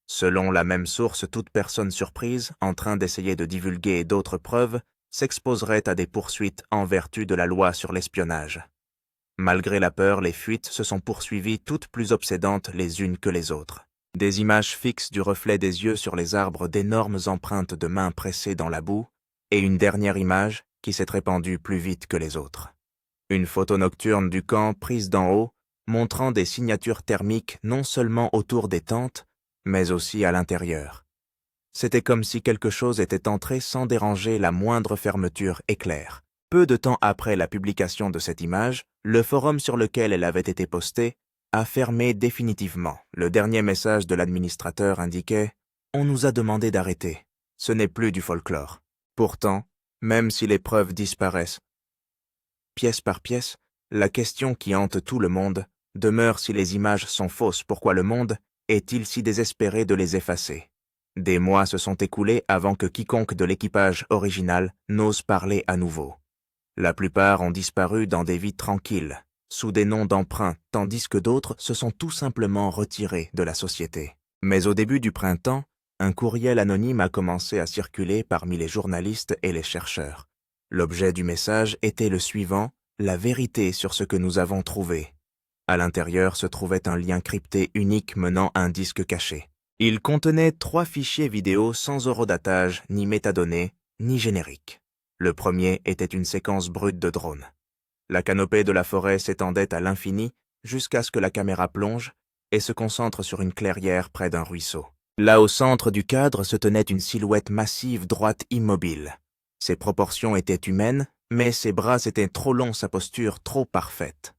Selon la même source, toute personne surprise en train d'essayer de divulguer d'autres preuves s'exposerait à des poursuites en vertu de la loi sur l'espionnage. Malgré la peur, les fuites se sont poursuivies, toutes plus obsédantes les unes que les autres. Des images fixes du reflet des yeux sur les arbres, d'énormes empreintes de mains pressées dans la boue, et une dernière image qui s'est répandue plus vite que les autres. Une photo nocturne du camp prise d'en haut, montrant des signatures thermiques non seulement autour des tentes, mais aussi à l'intérieur. C'était comme si quelque chose était entré sans déranger la moindre fermeture éclair. Peu de temps après la publication de cette image, le forum sur lequel elle avait été postée a fermé définitivement. Le dernier message de l'administrateur indiquait « On nous a demandé d'arrêter. Ce n'est plus du folklore. » Pourtant, même si les preuves disparaissent, pièce par pièce, la question qui hante tout le monde demeure: si les images sont fausses, pourquoi le monde est-il si désespéré de les effacer? Des mois se sont écoulés avant que quiconque de l'équipage original n'ose parler à nouveau. La plupart ont disparu dans des vies tranquilles, sous des noms d'emprunt, tandis que d'autres se sont tout simplement retirés de la société. Mais au début du printemps, un courriel anonyme a commencé à circuler parmi les journalistes et les chercheurs. L'objet du message était le suivant: la vérité sur ce que nous avons trouvé. À l'intérieur se trouvait un lien crypté unique menant à un disque caché. Il contenait 3 fichiers vidéo sans horodatage, ni métadonnées, ni générique. Le premier était une séquence brute de drone. La canopée de la forêt s'étendait à l'infini jusqu'à ce que la caméra plonge et se concentre sur une clairière près d'un ruisseau. Là au centre du cadre se tenait une silhouette massive droite immobile. Ses proportions étaient humaines, mais ses bras étaient trop longs, sa posture trop parfaite.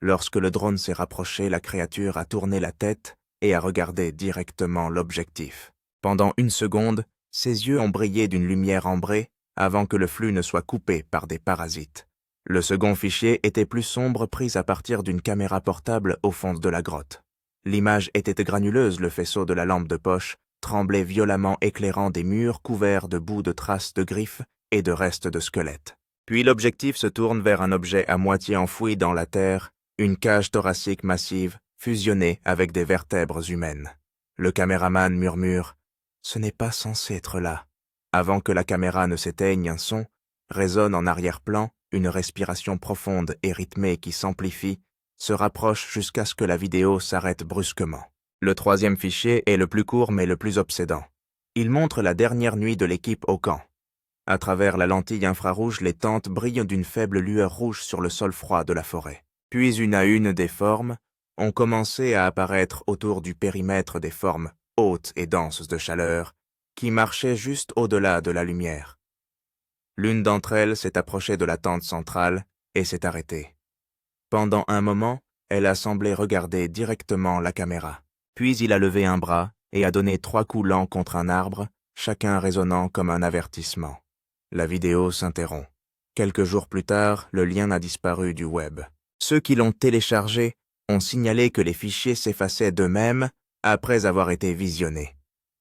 Lorsque le drone s'est rapproché, la créature a tourné la tête et a regardé directement l'objectif. Pendant une seconde, ses yeux ont brillé d'une lumière ambrée avant que le flux ne soit coupé par des parasites. Le second fichier était plus sombre, pris à partir d'une caméra portable au fond de la grotte. L'image était granuleuse, le faisceau de la lampe de poche tremblait violemment, éclairant des murs couverts de bouts de traces de griffes et de restes de squelettes. Puis l'objectif se tourne vers un objet à moitié enfoui dans la terre, une cage thoracique massive, fusionnée avec des vertèbres humaines. Le caméraman murmure « Ce n'est pas censé être là ». Avant que la caméra ne s'éteigne, un son résonne en arrière-plan, une respiration profonde et rythmée qui s'amplifie, se rapproche jusqu'à ce que la vidéo s'arrête brusquement. Le troisième fichier est le plus court mais le plus obsédant. Il montre la dernière nuit de l'équipe au camp. À travers la lentille infrarouge, les tentes brillent d'une faible lueur rouge sur le sol froid de la forêt. Puis une à une des formes ont commencé à apparaître autour du périmètre, des formes hautes et denses de chaleur qui marchaient juste au-delà de la lumière. L'une d'entre elles s'est approchée de la tente centrale et s'est arrêtée. Pendant un moment, elle a semblé regarder directement la caméra. Puis il a levé un bras et a donné 3 coups lents contre un arbre, chacun résonnant comme un avertissement. La vidéo s'interrompt. Quelques jours plus tard, le lien a disparu du web. Ceux qui l'ont téléchargé ont signalé que les fichiers s'effaçaient d'eux-mêmes après avoir été visionnés.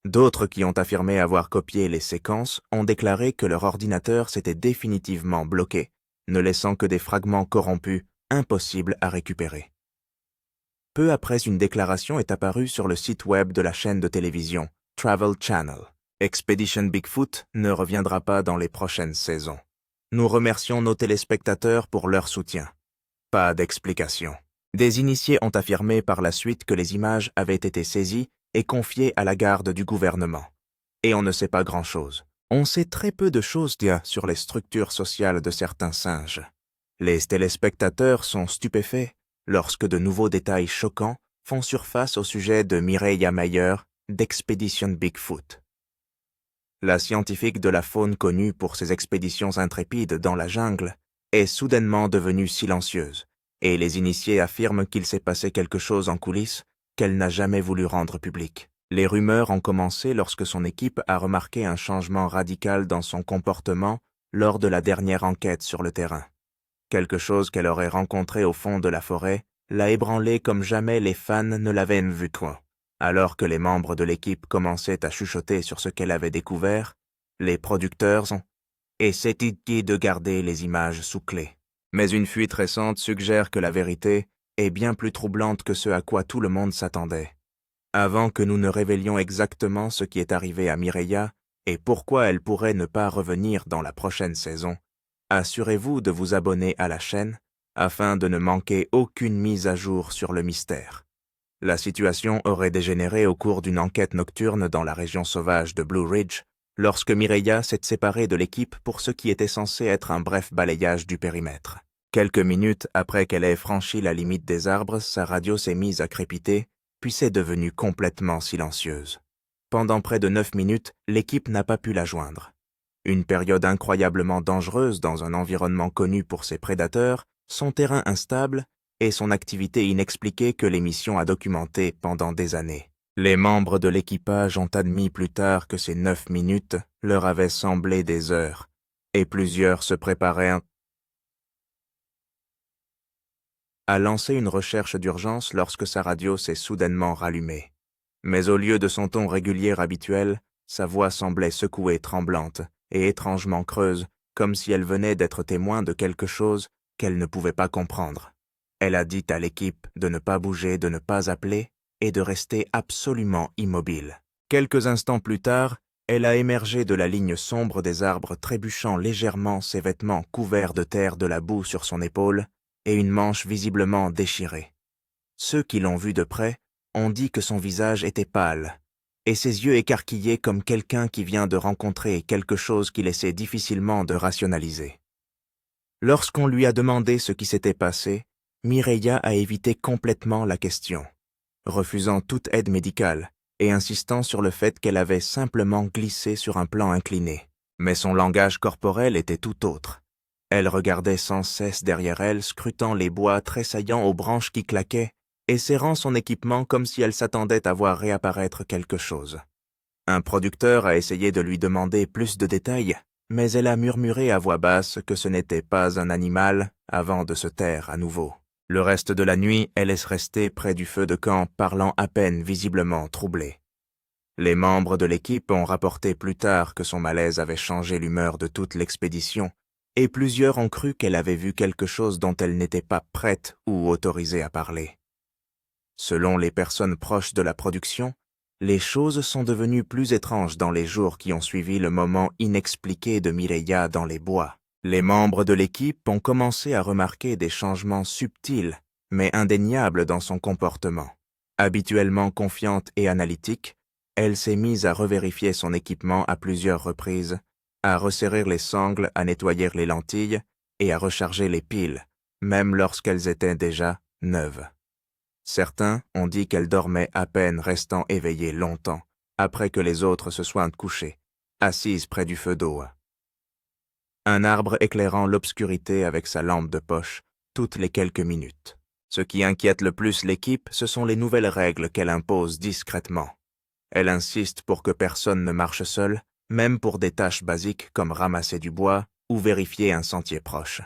D'autres qui ont affirmé avoir copié les séquences ont déclaré que leur ordinateur s'était définitivement bloqué, ne laissant que des fragments corrompus, impossibles à récupérer. Peu après, une déclaration est apparue sur le site web de la chaîne de télévision Travel Channel. Expedition Bigfoot ne reviendra pas dans les prochaines saisons. Nous remercions nos téléspectateurs pour leur soutien. Pas d'explication. Des initiés ont affirmé par la suite que les images avaient été saisies et confiées à la garde du gouvernement. Et on ne sait pas grand-chose. On sait très peu de choses sur les structures sociales de certains singes. Les téléspectateurs sont stupéfaits lorsque de nouveaux détails choquants font surface au sujet de Mireya Mayer d'Expedition Bigfoot. La scientifique de la faune connue pour ses expéditions intrépides dans la jungle est soudainement devenue silencieuse, et les initiés affirment qu'il s'est passé quelque chose en coulisses qu'elle n'a jamais voulu rendre public. Les rumeurs ont commencé lorsque son équipe a remarqué un changement radical dans son comportement lors de la dernière enquête sur le terrain. Quelque chose qu'elle aurait rencontré au fond de la forêt l'a ébranlée comme jamais les fans ne l'avaient vu. Alors que les membres de l'équipe commençaient à chuchoter sur ce qu'elle avait découvert, les producteurs ont essayé de garder les images sous clé. Mais une fuite récente suggère que la vérité est bien plus troublante que ce à quoi tout le monde s'attendait. Avant que nous ne révélions exactement ce qui est arrivé à Mireya et pourquoi elle pourrait ne pas revenir dans la prochaine saison, assurez-vous de vous abonner à la chaîne afin de ne manquer aucune mise à jour sur le mystère. La situation aurait dégénéré au cours d'une enquête nocturne dans la région sauvage de Blue Ridge, lorsque Mireya s'est séparée de l'équipe pour ce qui était censé être un bref balayage du périmètre. Quelques minutes après qu'elle ait franchi la limite des arbres, sa radio s'est mise à crépiter, puis s'est devenue complètement silencieuse. Pendant près de 9 minutes, l'équipe n'a pas pu la joindre. Une période incroyablement dangereuse dans un environnement connu pour ses prédateurs, son terrain instable et son activité inexpliquée que l'émission a documentée pendant des années. Les membres de l'équipage ont admis plus tard que ces 9 minutes leur avaient semblé des heures, et plusieurs se préparaient à lancer une recherche d'urgence lorsque sa radio s'est soudainement rallumée. Mais au lieu de son ton régulier habituel, sa voix semblait secouée, tremblante et étrangement creuse, comme si elle venait d'être témoin de quelque chose qu'elle ne pouvait pas comprendre. Elle a dit à l'équipe de ne pas bouger, de ne pas appeler et de rester absolument immobile. Quelques instants plus tard, elle a émergé de la ligne sombre des arbres, trébuchant légèrement, ses vêtements couverts de terre, de la boue sur son épaule et une manche visiblement déchirée. Ceux qui l'ont vue de près ont dit que son visage était pâle et ses yeux écarquillés comme quelqu'un qui vient de rencontrer quelque chose qu'il essaie difficilement de rationaliser. Lorsqu'on lui a demandé ce qui s'était passé, Mireya a évité complètement la question, refusant toute aide médicale et insistant sur le fait qu'elle avait simplement glissé sur un plan incliné. Mais son langage corporel était tout autre. Elle regardait sans cesse derrière elle, scrutant les bois tressaillant aux branches qui claquaient et serrant son équipement comme si elle s'attendait à voir réapparaître quelque chose. Un producteur a essayé de lui demander plus de détails, mais elle a murmuré à voix basse que ce n'était pas un animal avant de se taire à nouveau. Le reste de la nuit, elle est restée près du feu de camp, parlant à peine visiblement troublée. Les membres de l'équipe ont rapporté plus tard que son malaise avait changé l'humeur de toute l'expédition, et plusieurs ont cru qu'elle avait vu quelque chose dont elle n'était pas prête ou autorisée à parler. Selon les personnes proches de la production, les choses sont devenues plus étranges dans les jours qui ont suivi le moment inexpliqué de Mireya dans les bois. Les membres de l'équipe ont commencé à remarquer des changements subtils, mais indéniables dans son comportement. Habituellement confiante et analytique, elle s'est mise à revérifier son équipement à plusieurs reprises, à resserrer les sangles, à nettoyer les lentilles et à recharger les piles, même lorsqu'elles étaient déjà neuves. Certains ont dit qu'elle dormait à peine, restant éveillée longtemps, après que les autres se soient couchés, assise près du feu d'eau. Un arbre éclairant l'obscurité avec sa lampe de poche toutes les quelques minutes. Ce qui inquiète le plus l'équipe, ce sont les nouvelles règles qu'elle impose discrètement. Elle insiste pour que personne ne marche seul, même pour des tâches basiques comme ramasser du bois ou vérifier un sentier proche.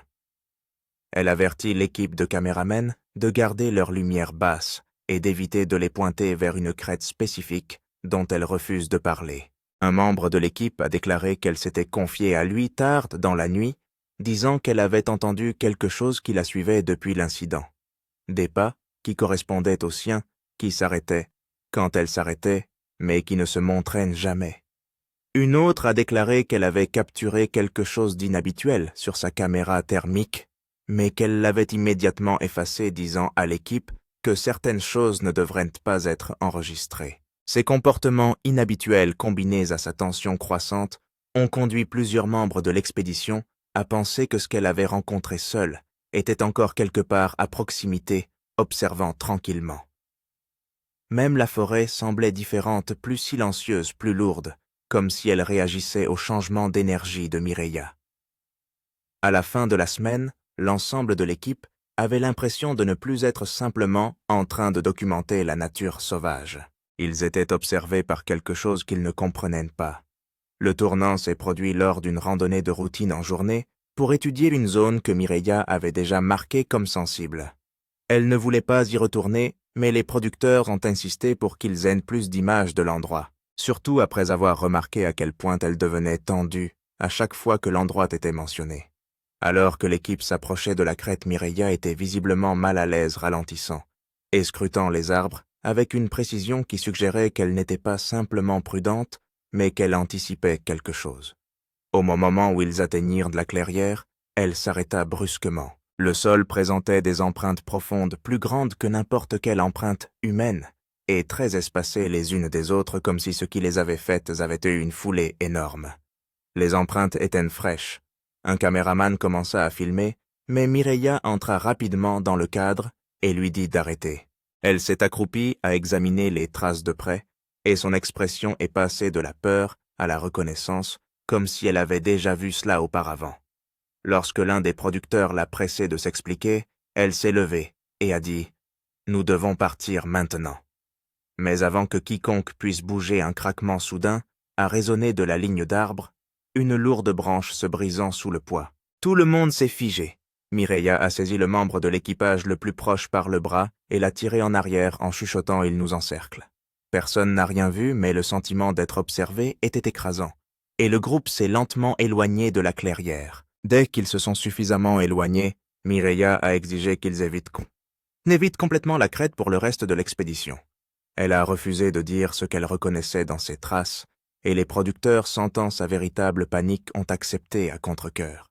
Elle avertit l'équipe de caméramen de garder leur lumière basse et d'éviter de les pointer vers une crête spécifique dont elle refuse de parler. Un membre de l'équipe a déclaré qu'elle s'était confiée à lui tard dans la nuit, disant qu'elle avait entendu quelque chose qui la suivait depuis l'incident. Des pas qui correspondaient aux siens, qui s'arrêtaient quand elle s'arrêtait, mais qui ne se montraient jamais. Une autre a déclaré qu'elle avait capturé quelque chose d'inhabituel sur sa caméra thermique, mais qu'elle l'avait immédiatement effacé, disant à l'équipe que certaines choses ne devraient pas être enregistrées. Ces comportements inhabituels combinés à sa tension croissante ont conduit plusieurs membres de l'expédition à penser que ce qu'elle avait rencontré seule était encore quelque part à proximité, observant tranquillement. Même la forêt semblait différente, plus silencieuse, plus lourde, comme si elle réagissait au changement d'énergie de Mireya. À la fin de la semaine, l'ensemble de l'équipe avait l'impression de ne plus être simplement en train de documenter la nature sauvage. Ils étaient observés par quelque chose qu'ils ne comprenaient pas. Le tournant s'est produit lors d'une randonnée de routine en journée pour étudier une zone que Mireya avait déjà marquée comme sensible. Elle ne voulait pas y retourner, mais les producteurs ont insisté pour qu'ils aient plus d'images de l'endroit, surtout après avoir remarqué à quel point elle devenait tendue à chaque fois que l'endroit était mentionné. Alors que l'équipe s'approchait de la crête, Mireya était visiblement mal à l'aise, ralentissant et scrutant les arbres avec une précision qui suggérait qu'elle n'était pas simplement prudente, mais qu'elle anticipait quelque chose. Au moment où ils atteignirent de la clairière, elle s'arrêta brusquement. Le sol présentait des empreintes profondes plus grandes que n'importe quelle empreinte humaine, et très espacées les unes des autres comme si ce qui les avait faites avait eu une foulée énorme. Les empreintes étaient fraîches. Un caméraman commença à filmer, mais Mireya entra rapidement dans le cadre et lui dit d'arrêter. Elle s'est accroupie à examiner les traces de près, et son expression est passée de la peur à la reconnaissance, comme si elle avait déjà vu cela auparavant. Lorsque l'un des producteurs l'a pressée de s'expliquer, elle s'est levée et a dit « Nous devons partir maintenant ». Mais avant que quiconque puisse bouger, un craquement soudain a résonné de la ligne d'arbre, une lourde branche se brisant sous le poids. Tout le monde s'est figé. Mireya a saisi le membre de l'équipage le plus proche par le bras et l'a tiré en arrière en chuchotant « Il nous encercle ». Personne n'a rien vu, mais le sentiment d'être observé était écrasant, et le groupe s'est lentement éloigné de la clairière. Dès qu'ils se sont suffisamment éloignés, Mireya a exigé qu'ils n'évitent complètement la crête pour le reste de l'expédition. Elle a refusé de dire ce qu'elle reconnaissait dans ses traces, et les producteurs, sentant sa véritable panique, ont accepté à contre-cœur.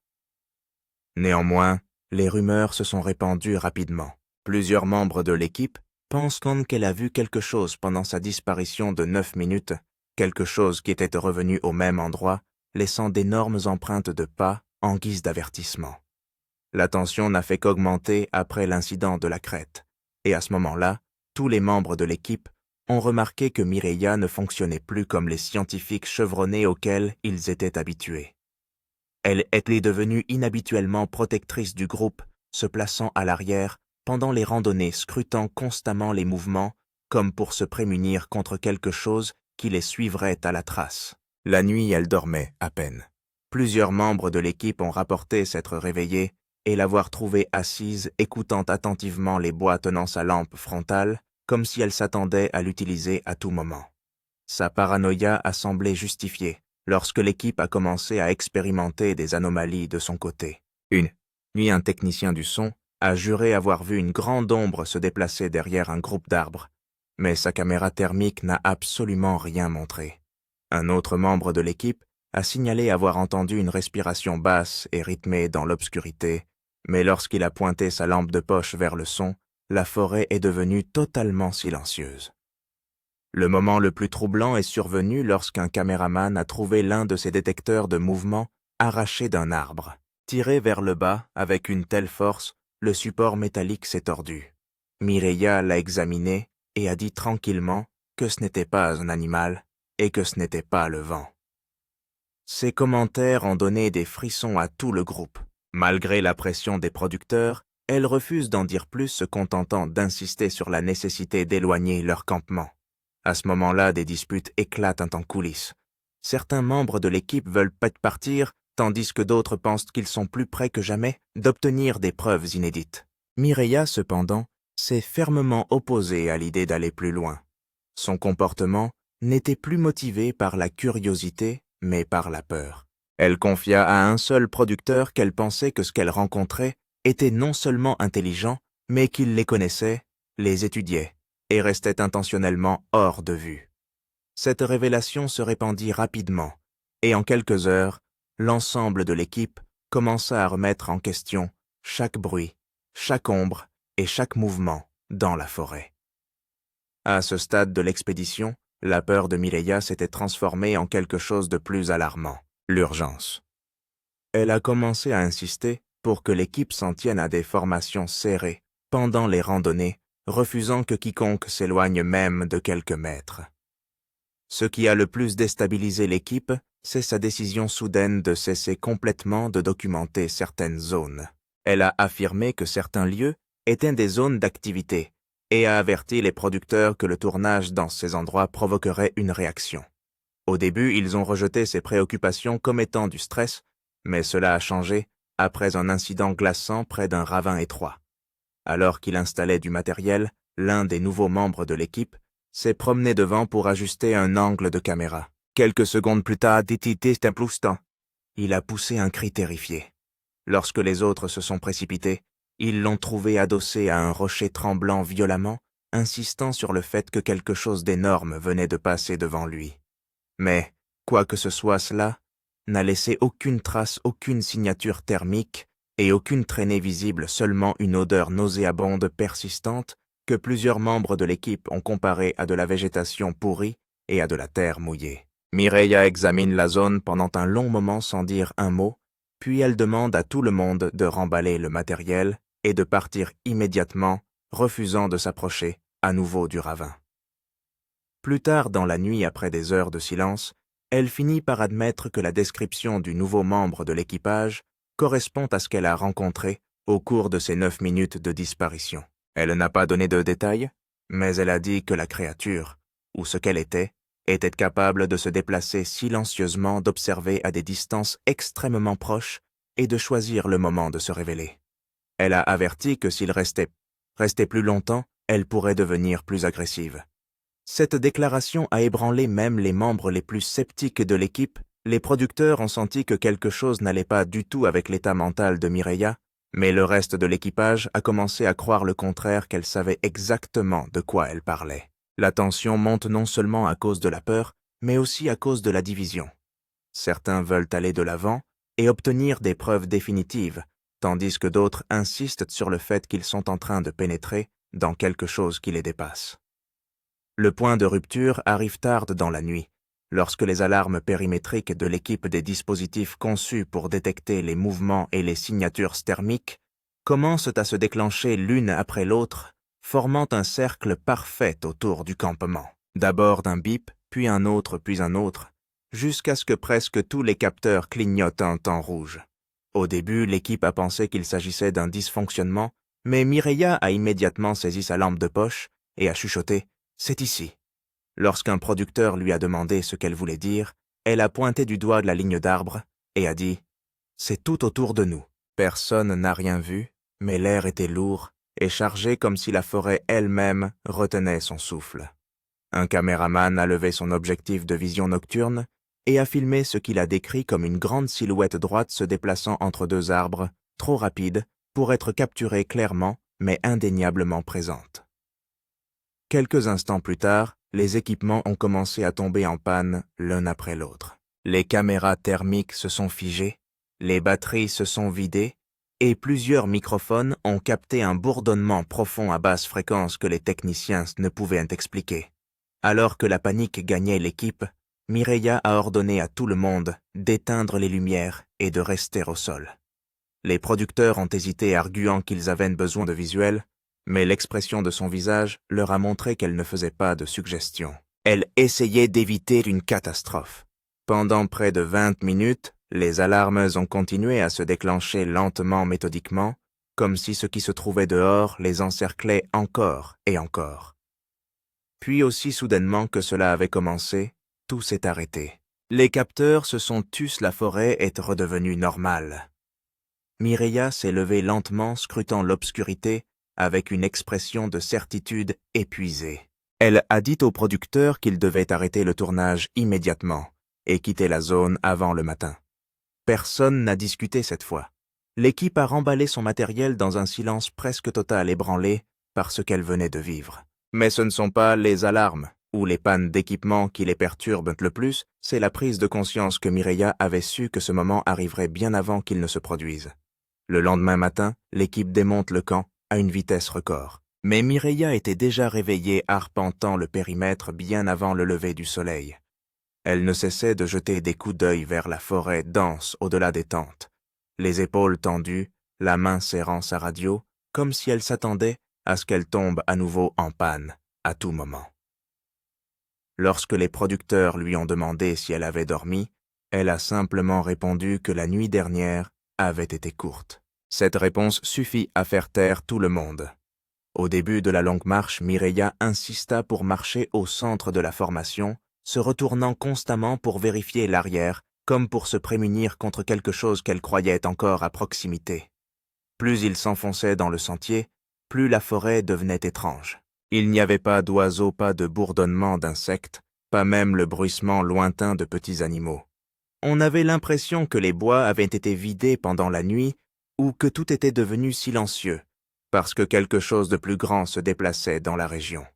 Néanmoins, les rumeurs se sont répandues rapidement. Plusieurs membres de l'équipe pensent qu'elle a vu quelque chose pendant sa disparition de 9 minutes, quelque chose qui était revenu au même endroit, laissant d'énormes empreintes de pas en guise d'avertissement. La tension n'a fait qu'augmenter après l'incident de la crête, et à ce moment-là, tous les membres de l'équipe ont remarqué que Mireia ne fonctionnait plus comme les scientifiques chevronnés auxquels ils étaient habitués. Elle était devenue inhabituellement protectrice du groupe, se plaçant à l'arrière pendant les randonnées, scrutant constamment les mouvements, comme pour se prémunir contre quelque chose qui les suivrait à la trace. La nuit, elle dormait à peine. Plusieurs membres de l'équipe ont rapporté s'être réveillés et l'avoir trouvée assise, écoutant attentivement les bois tenant sa lampe frontale, comme si elle s'attendait à l'utiliser à tout moment. Sa paranoïa a semblé justifiée lorsque l'équipe a commencé à expérimenter des anomalies de son côté. Une nuit, un technicien du son a juré avoir vu une grande ombre se déplacer derrière un groupe d'arbres, mais sa caméra thermique n'a absolument rien montré. Un autre membre de l'équipe a signalé avoir entendu une respiration basse et rythmée dans l'obscurité, mais lorsqu'il a pointé sa lampe de poche vers le son, la forêt est devenue totalement silencieuse. Le moment le plus troublant est survenu lorsqu'un caméraman a trouvé l'un de ses détecteurs de mouvement arraché d'un arbre. Tiré vers le bas avec une telle force, le support métallique s'est tordu. Mireia l'a examiné et a dit tranquillement que ce n'était pas un animal et que ce n'était pas le vent. Ces commentaires ont donné des frissons à tout le groupe. Malgré la pression des producteurs, elle refuse d'en dire plus, se contentant d'insister sur la nécessité d'éloigner leur campement. À ce moment-là, des disputes éclatent en coulisses. Certains membres de l'équipe veulent partir, tandis que d'autres pensent qu'ils sont plus près que jamais d'obtenir des preuves inédites. Mireia, cependant, s'est fermement opposée à l'idée d'aller plus loin. Son comportement n'était plus motivé par la curiosité, mais par la peur. Elle confia à un seul producteur qu'elle pensait que ce qu'elle rencontrait était non seulement intelligent, mais qu'il les connaissait, les étudiait, et restait intentionnellement hors de vue. Cette révélation se répandit rapidement, et en quelques heures, l'ensemble de l'équipe commença à remettre en question chaque bruit, chaque ombre et chaque mouvement dans la forêt. À ce stade de l'expédition, la peur de Mireia s'était transformée en quelque chose de plus alarmant, l'urgence. Elle a commencé à insister pour que l'équipe s'en tienne à des formations serrées pendant les randonnées, refusant que quiconque s'éloigne même de quelques mètres. Ce qui a le plus déstabilisé l'équipe, c'est sa décision soudaine de cesser complètement de documenter certaines zones. Elle a affirmé que certains lieux étaient des zones d'activité et a averti les producteurs que le tournage dans ces endroits provoquerait une réaction. Au début, ils ont rejeté ces préoccupations comme étant du stress, mais cela a changé après un incident glaçant près d'un ravin étroit. Alors qu'il installait du matériel, l'un des nouveaux membres de l'équipe s'est promené devant pour ajuster un angle de caméra. Quelques secondes plus tard, il a poussé un cri terrifié. Lorsque les autres se sont précipités, ils l'ont trouvé adossé à un rocher tremblant violemment, insistant sur le fait que quelque chose d'énorme venait de passer devant lui. Mais, quoi que ce soit cela, n'a laissé aucune trace, aucune signature thermique et aucune traînée visible, seulement une odeur nauséabonde persistante que plusieurs membres de l'équipe ont comparée à de la végétation pourrie et à de la terre mouillée. Mireia examine la zone pendant un long moment sans dire un mot, puis elle demande à tout le monde de remballer le matériel et de partir immédiatement, refusant de s'approcher à nouveau du ravin. Plus tard dans la nuit, après des heures de silence, elle finit par admettre que la description du nouveau membre de l'équipage correspond à ce qu'elle a rencontré au cours de ces 9 minutes de disparition. Elle n'a pas donné de détails, mais elle a dit que la créature, ou ce qu'elle était capable de se déplacer silencieusement, d'observer à des distances extrêmement proches et de choisir le moment de se révéler. Elle a averti que s'il restait plus longtemps, elle pourrait devenir plus agressive. Cette déclaration a ébranlé même les membres les plus sceptiques de l'équipe. Les producteurs ont senti que quelque chose n'allait pas du tout avec l'état mental de Mireia, mais le reste de l'équipage a commencé à croire le contraire, qu'elle savait exactement de quoi elle parlait. La tension monte non seulement à cause de la peur, mais aussi à cause de la division. Certains veulent aller de l'avant et obtenir des preuves définitives, tandis que d'autres insistent sur le fait qu'ils sont en train de pénétrer dans quelque chose qui les dépasse. Le point de rupture arrive tard dans la nuit, lorsque les alarmes périmétriques de l'équipe des dispositifs conçus pour détecter les mouvements et les signatures thermiques commencent à se déclencher l'une après l'autre, formant un cercle parfait autour du campement. D'abord d'un bip, puis un autre, jusqu'à ce que presque tous les capteurs clignotent un temps rouge. Au début, l'équipe a pensé qu'il s'agissait d'un dysfonctionnement, mais Mireya a immédiatement saisi sa lampe de poche et a chuchoté « C'est ici ». Lorsqu'un producteur lui a demandé ce qu'elle voulait dire, elle a pointé du doigt la ligne d'arbres et a dit « C'est tout autour de nous ». Personne n'a rien vu, mais l'air était lourd et chargé comme si la forêt elle-même retenait son souffle. Un caméraman a levé son objectif de vision nocturne et a filmé ce qu'il a décrit comme une grande silhouette droite se déplaçant entre deux arbres, trop rapide pour être capturée clairement, mais indéniablement présente. Quelques instants plus tard, les équipements ont commencé à tomber en panne l'un après l'autre. Les caméras thermiques se sont figées, les batteries se sont vidées, et plusieurs microphones ont capté un bourdonnement profond à basse fréquence que les techniciens ne pouvaient expliquer. Alors que la panique gagnait l'équipe, Mireya a ordonné à tout le monde d'éteindre les lumières et de rester au sol. Les producteurs ont hésité, arguant qu'ils avaient besoin de visuels, mais l'expression de son visage leur a montré qu'elle ne faisait pas de suggestions. Elle essayait d'éviter une catastrophe. Pendant près de 20 minutes, les alarmes ont continué à se déclencher lentement, méthodiquement, comme si ce qui se trouvait dehors les encerclait encore et encore. Puis aussi soudainement que cela avait commencé, tout s'est arrêté. Les capteurs se sont tus, la forêt est redevenue normale. Mireya s'est levée lentement, scrutant l'obscurité, avec une expression de certitude épuisée. Elle a dit au producteur qu'il devait arrêter le tournage immédiatement et quitter la zone avant le matin. Personne n'a discuté cette fois. L'équipe a remballé son matériel dans un silence presque total, ébranlé par ce qu'elle venait de vivre. Mais ce ne sont pas les alarmes ou les pannes d'équipement qui les perturbent le plus, c'est la prise de conscience que Mireya avait su que ce moment arriverait bien avant qu'il ne se produise. Le lendemain matin, l'équipe démonte le camp à une vitesse record. Mais Mireya était déjà réveillée, arpentant le périmètre bien avant le lever du soleil. Elle ne cessait de jeter des coups d'œil vers la forêt dense au-delà des tentes, les épaules tendues, la main serrant sa radio, comme si elle s'attendait à ce qu'elle tombe à nouveau en panne, à tout moment. Lorsque les producteurs lui ont demandé si elle avait dormi, elle a simplement répondu que la nuit dernière avait été courte. Cette réponse suffit à faire taire tout le monde. Au début de la longue marche, Mireya insista pour marcher au centre de la formation, se retournant constamment pour vérifier l'arrière, comme pour se prémunir contre quelque chose qu'elle croyait encore à proximité. Plus il s'enfonçait dans le sentier, plus la forêt devenait étrange. Il n'y avait pas d'oiseaux, pas de bourdonnement d'insectes, pas même le bruissement lointain de petits animaux. On avait l'impression que les bois avaient été vidés pendant la nuit ou que tout était devenu silencieux, parce que quelque chose de plus grand se déplaçait dans la région.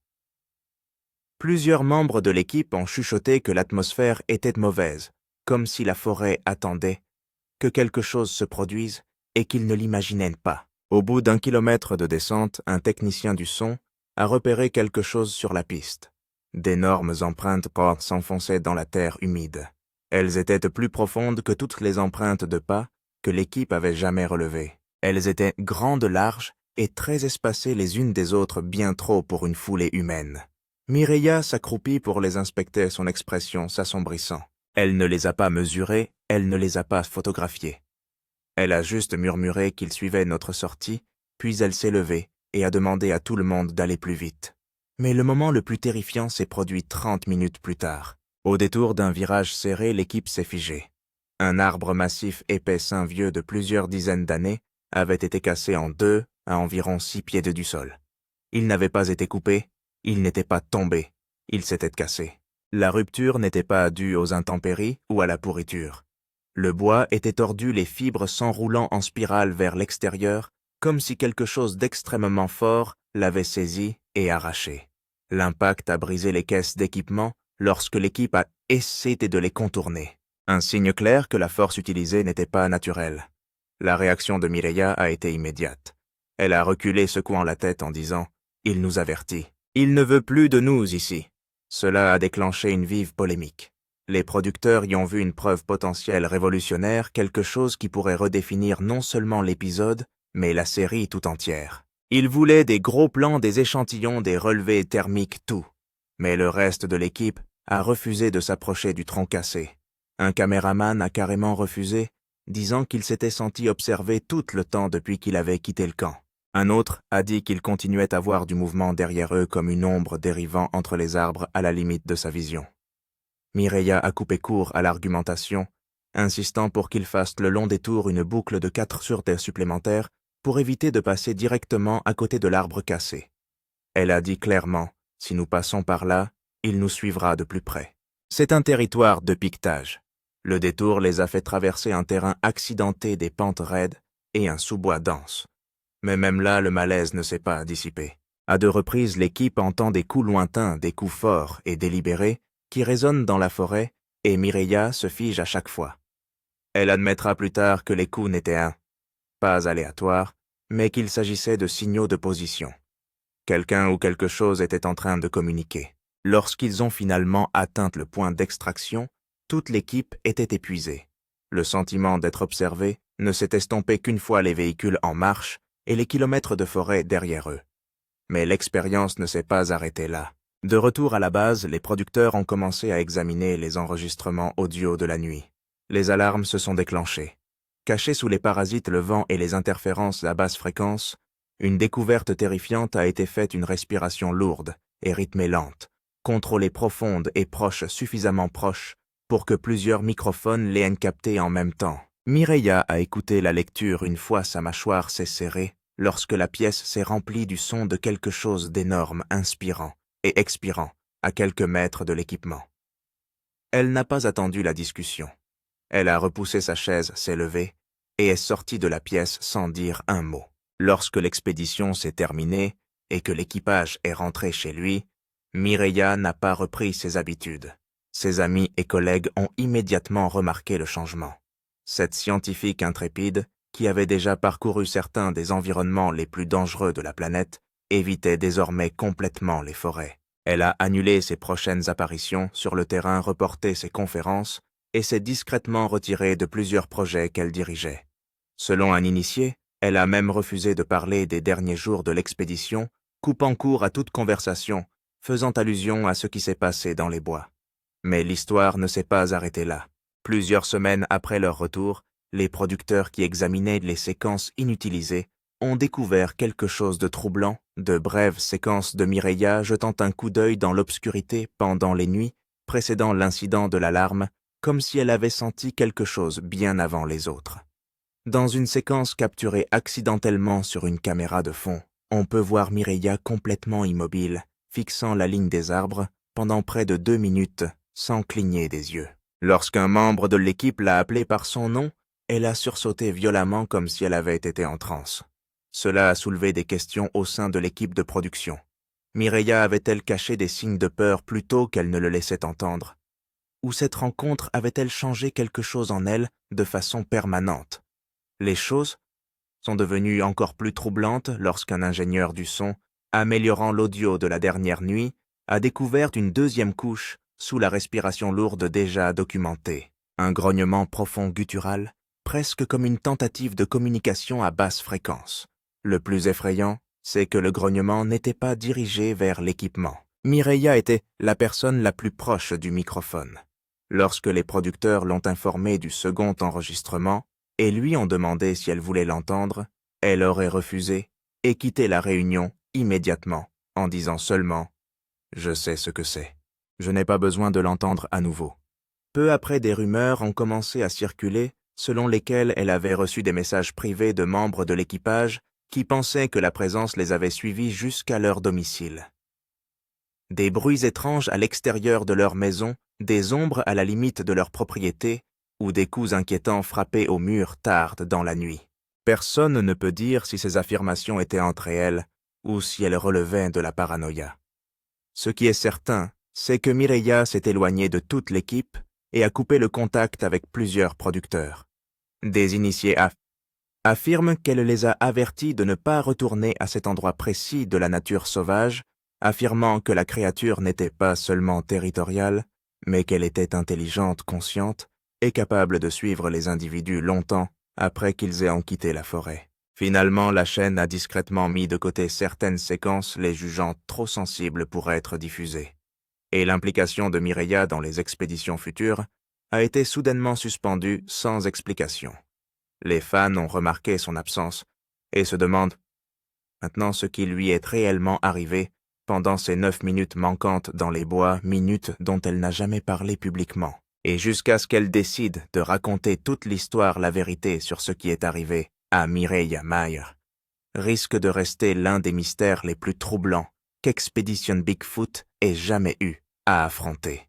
Plusieurs membres de l'équipe ont chuchoté que l'atmosphère était mauvaise, comme si la forêt attendait que quelque chose se produise et qu'ils ne l'imaginaient pas. Au bout d'1 kilomètre de descente, un technicien du son a repéré quelque chose sur la piste. D'énormes empreintes s'enfonçaient dans la terre humide. Elles étaient plus profondes que toutes les empreintes de pas que l'équipe avait jamais relevées. Elles étaient grandes, larges et très espacées les unes des autres, bien trop pour une foulée humaine. Mireya s'accroupit pour les inspecter, son expression s'assombrissant. Elle ne les a pas mesurées, elle ne les a pas photographiées. Elle a juste murmuré qu'il suivait notre sortie, puis elle s'est levée et a demandé à tout le monde d'aller plus vite. Mais le moment le plus terrifiant s'est produit 30 minutes plus tard. Au détour d'un virage serré, l'équipe s'est figée. Un arbre massif épais, sain vieux de plusieurs dizaines d'années avait été cassé en deux à environ 6 pieds du sol. Il n'avait pas été coupé, il n'était pas tombé, il s'était cassé. La rupture n'était pas due aux intempéries ou à la pourriture. Le bois était tordu, les fibres s'enroulant en spirale vers l'extérieur, comme si quelque chose d'extrêmement fort l'avait saisi et arraché. L'impact a brisé les caisses d'équipement lorsque l'équipe a essayé de les contourner. Un signe clair que la force utilisée n'était pas naturelle. La réaction de Mireya a été immédiate. Elle a reculé, secouant la tête en disant « Il nous avertit. Il ne veut plus de nous ici. » Cela a déclenché une vive polémique. Les producteurs y ont vu une preuve potentielle révolutionnaire, quelque chose qui pourrait redéfinir non seulement l'épisode, mais la série tout entière. Ils voulaient des gros plans, des échantillons, des relevés thermiques, tout. Mais le reste de l'équipe a refusé de s'approcher du tronc cassé. Un caméraman a carrément refusé, disant qu'il s'était senti observé tout le temps depuis qu'il avait quitté le camp. Un autre a dit qu'il continuait à voir du mouvement derrière eux comme une ombre dérivant entre les arbres à la limite de sa vision. Mireya a coupé court à l'argumentation, insistant pour qu'ils fassent le long détour une boucle de 4 sûretés supplémentaires pour éviter de passer directement à côté de l'arbre cassé. Elle a dit clairement, si nous passons par là, il nous suivra de plus près. C'est un territoire de piquetage. Le détour les a fait traverser un terrain accidenté des pentes raides et un sous-bois dense. Mais même là, le malaise ne s'est pas dissipé. À 2 reprises, l'équipe entend des coups lointains, des coups forts et délibérés qui résonnent dans la forêt, et Mireya se fige à chaque fois. Elle admettra plus tard que les coups n'étaient pas aléatoires, mais qu'il s'agissait de signaux de position. Quelqu'un ou quelque chose était en train de communiquer. Lorsqu'ils ont finalement atteint le point d'extraction, toute l'équipe était épuisée. Le sentiment d'être observé ne s'est estompé qu'une fois les véhicules en marche et les kilomètres de forêt derrière eux. Mais l'expérience ne s'est pas arrêtée là. De retour à la base, les producteurs ont commencé à examiner les enregistrements audio de la nuit. Les alarmes se sont déclenchées. Cachés sous les parasites, le vent et les interférences à basse fréquence, une découverte terrifiante a été faite, une respiration lourde et rythmée lente, contrôlée profonde et proche, suffisamment proche pour que plusieurs microphones l'aient captée en même temps. Mireya a écouté la lecture une fois sa mâchoire s'est serrée, lorsque la pièce s'est remplie du son de quelque chose d'énorme, inspirant et expirant à quelques mètres de l'équipement. Elle n'a pas attendu la discussion. Elle a repoussé sa chaise, s'est levée et est sortie de la pièce sans dire un mot. Lorsque l'expédition s'est terminée et que l'équipage est rentré chez lui, Mireya n'a pas repris ses habitudes. Ses amis et collègues ont immédiatement remarqué le changement. Cette scientifique intrépide, qui avait déjà parcouru certains des environnements les plus dangereux de la planète, évitait désormais complètement les forêts. Elle a annulé ses prochaines apparitions sur le terrain, reporté ses conférences et s'est discrètement retirée de plusieurs projets qu'elle dirigeait. Selon un initié, elle a même refusé de parler des derniers jours de l'expédition, coupant court à toute conversation, faisant allusion à ce qui s'est passé dans les bois. Mais l'histoire ne s'est pas arrêtée là. Plusieurs semaines après leur retour, les producteurs qui examinaient les séquences inutilisées ont découvert quelque chose de troublant, de brèves séquences de Mireya jetant un coup d'œil dans l'obscurité pendant les nuits précédant l'incident de l'alarme, comme si elle avait senti quelque chose bien avant les autres. Dans une séquence capturée accidentellement sur une caméra de fond, on peut voir Mireya complètement immobile, fixant la ligne des arbres pendant près de 2 minutes, sans cligner des yeux. Lorsqu'un membre de l'équipe l'a appelée par son nom, elle a sursauté violemment comme si elle avait été en transe. Cela a soulevé des questions au sein de l'équipe de production. Mireya avait-elle caché des signes de peur plus tôt qu'elle ne le laissait entendre? Ou cette rencontre avait-elle changé quelque chose en elle de façon permanente? Les choses sont devenues encore plus troublantes lorsqu'un ingénieur du son, améliorant l'audio de la dernière nuit, a découvert une deuxième couche sous la respiration lourde déjà documentée. Un grognement profond guttural, presque comme une tentative de communication à basse fréquence. Le plus effrayant, c'est que le grognement n'était pas dirigé vers l'équipement. Mireya était la personne la plus proche du microphone. Lorsque les producteurs l'ont informée du second enregistrement et lui ont demandé si elle voulait l'entendre, elle aurait refusé et quitté la réunion immédiatement en disant seulement « Je sais ce que c'est. Je n'ai pas besoin de l'entendre à nouveau. » Peu après, des rumeurs ont commencé à circuler selon lesquelles elle avait reçu des messages privés de membres de l'équipage qui pensaient que la présence les avait suivis jusqu'à leur domicile. Des bruits étranges à l'extérieur de leur maison, des ombres à la limite de leur propriété, ou des coups inquiétants frappés au mur tard dans la nuit. Personne ne peut dire si ces affirmations étaient entre elles ou si elles relevaient de la paranoïa. Ce qui est certain, c'est que Mireya s'est éloignée de toute l'équipe et a coupé le contact avec plusieurs producteurs. Des initiés affirment qu'elle les a avertis de ne pas retourner à cet endroit précis de la nature sauvage, affirmant que la créature n'était pas seulement territoriale, mais qu'elle était intelligente, consciente et capable de suivre les individus longtemps après qu'ils aient quitté la forêt. Finalement, la chaîne a discrètement mis de côté certaines séquences, les jugeant trop sensibles pour être diffusées. et l'implication de Mireya dans les expéditions futures a été soudainement suspendue sans explication. Les fans ont remarqué son absence et se demandent maintenant ce qui lui est réellement arrivé pendant ces 9 minutes manquantes dans les bois, minutes dont elle n'a jamais parlé publiquement. Et jusqu'à ce qu'elle décide de raconter toute l'histoire, la vérité sur ce qui est arrivé à Mireya Mayer, risque de rester l'un des mystères les plus troublants qu'Expédition Bigfoot ait jamais eu à affronter.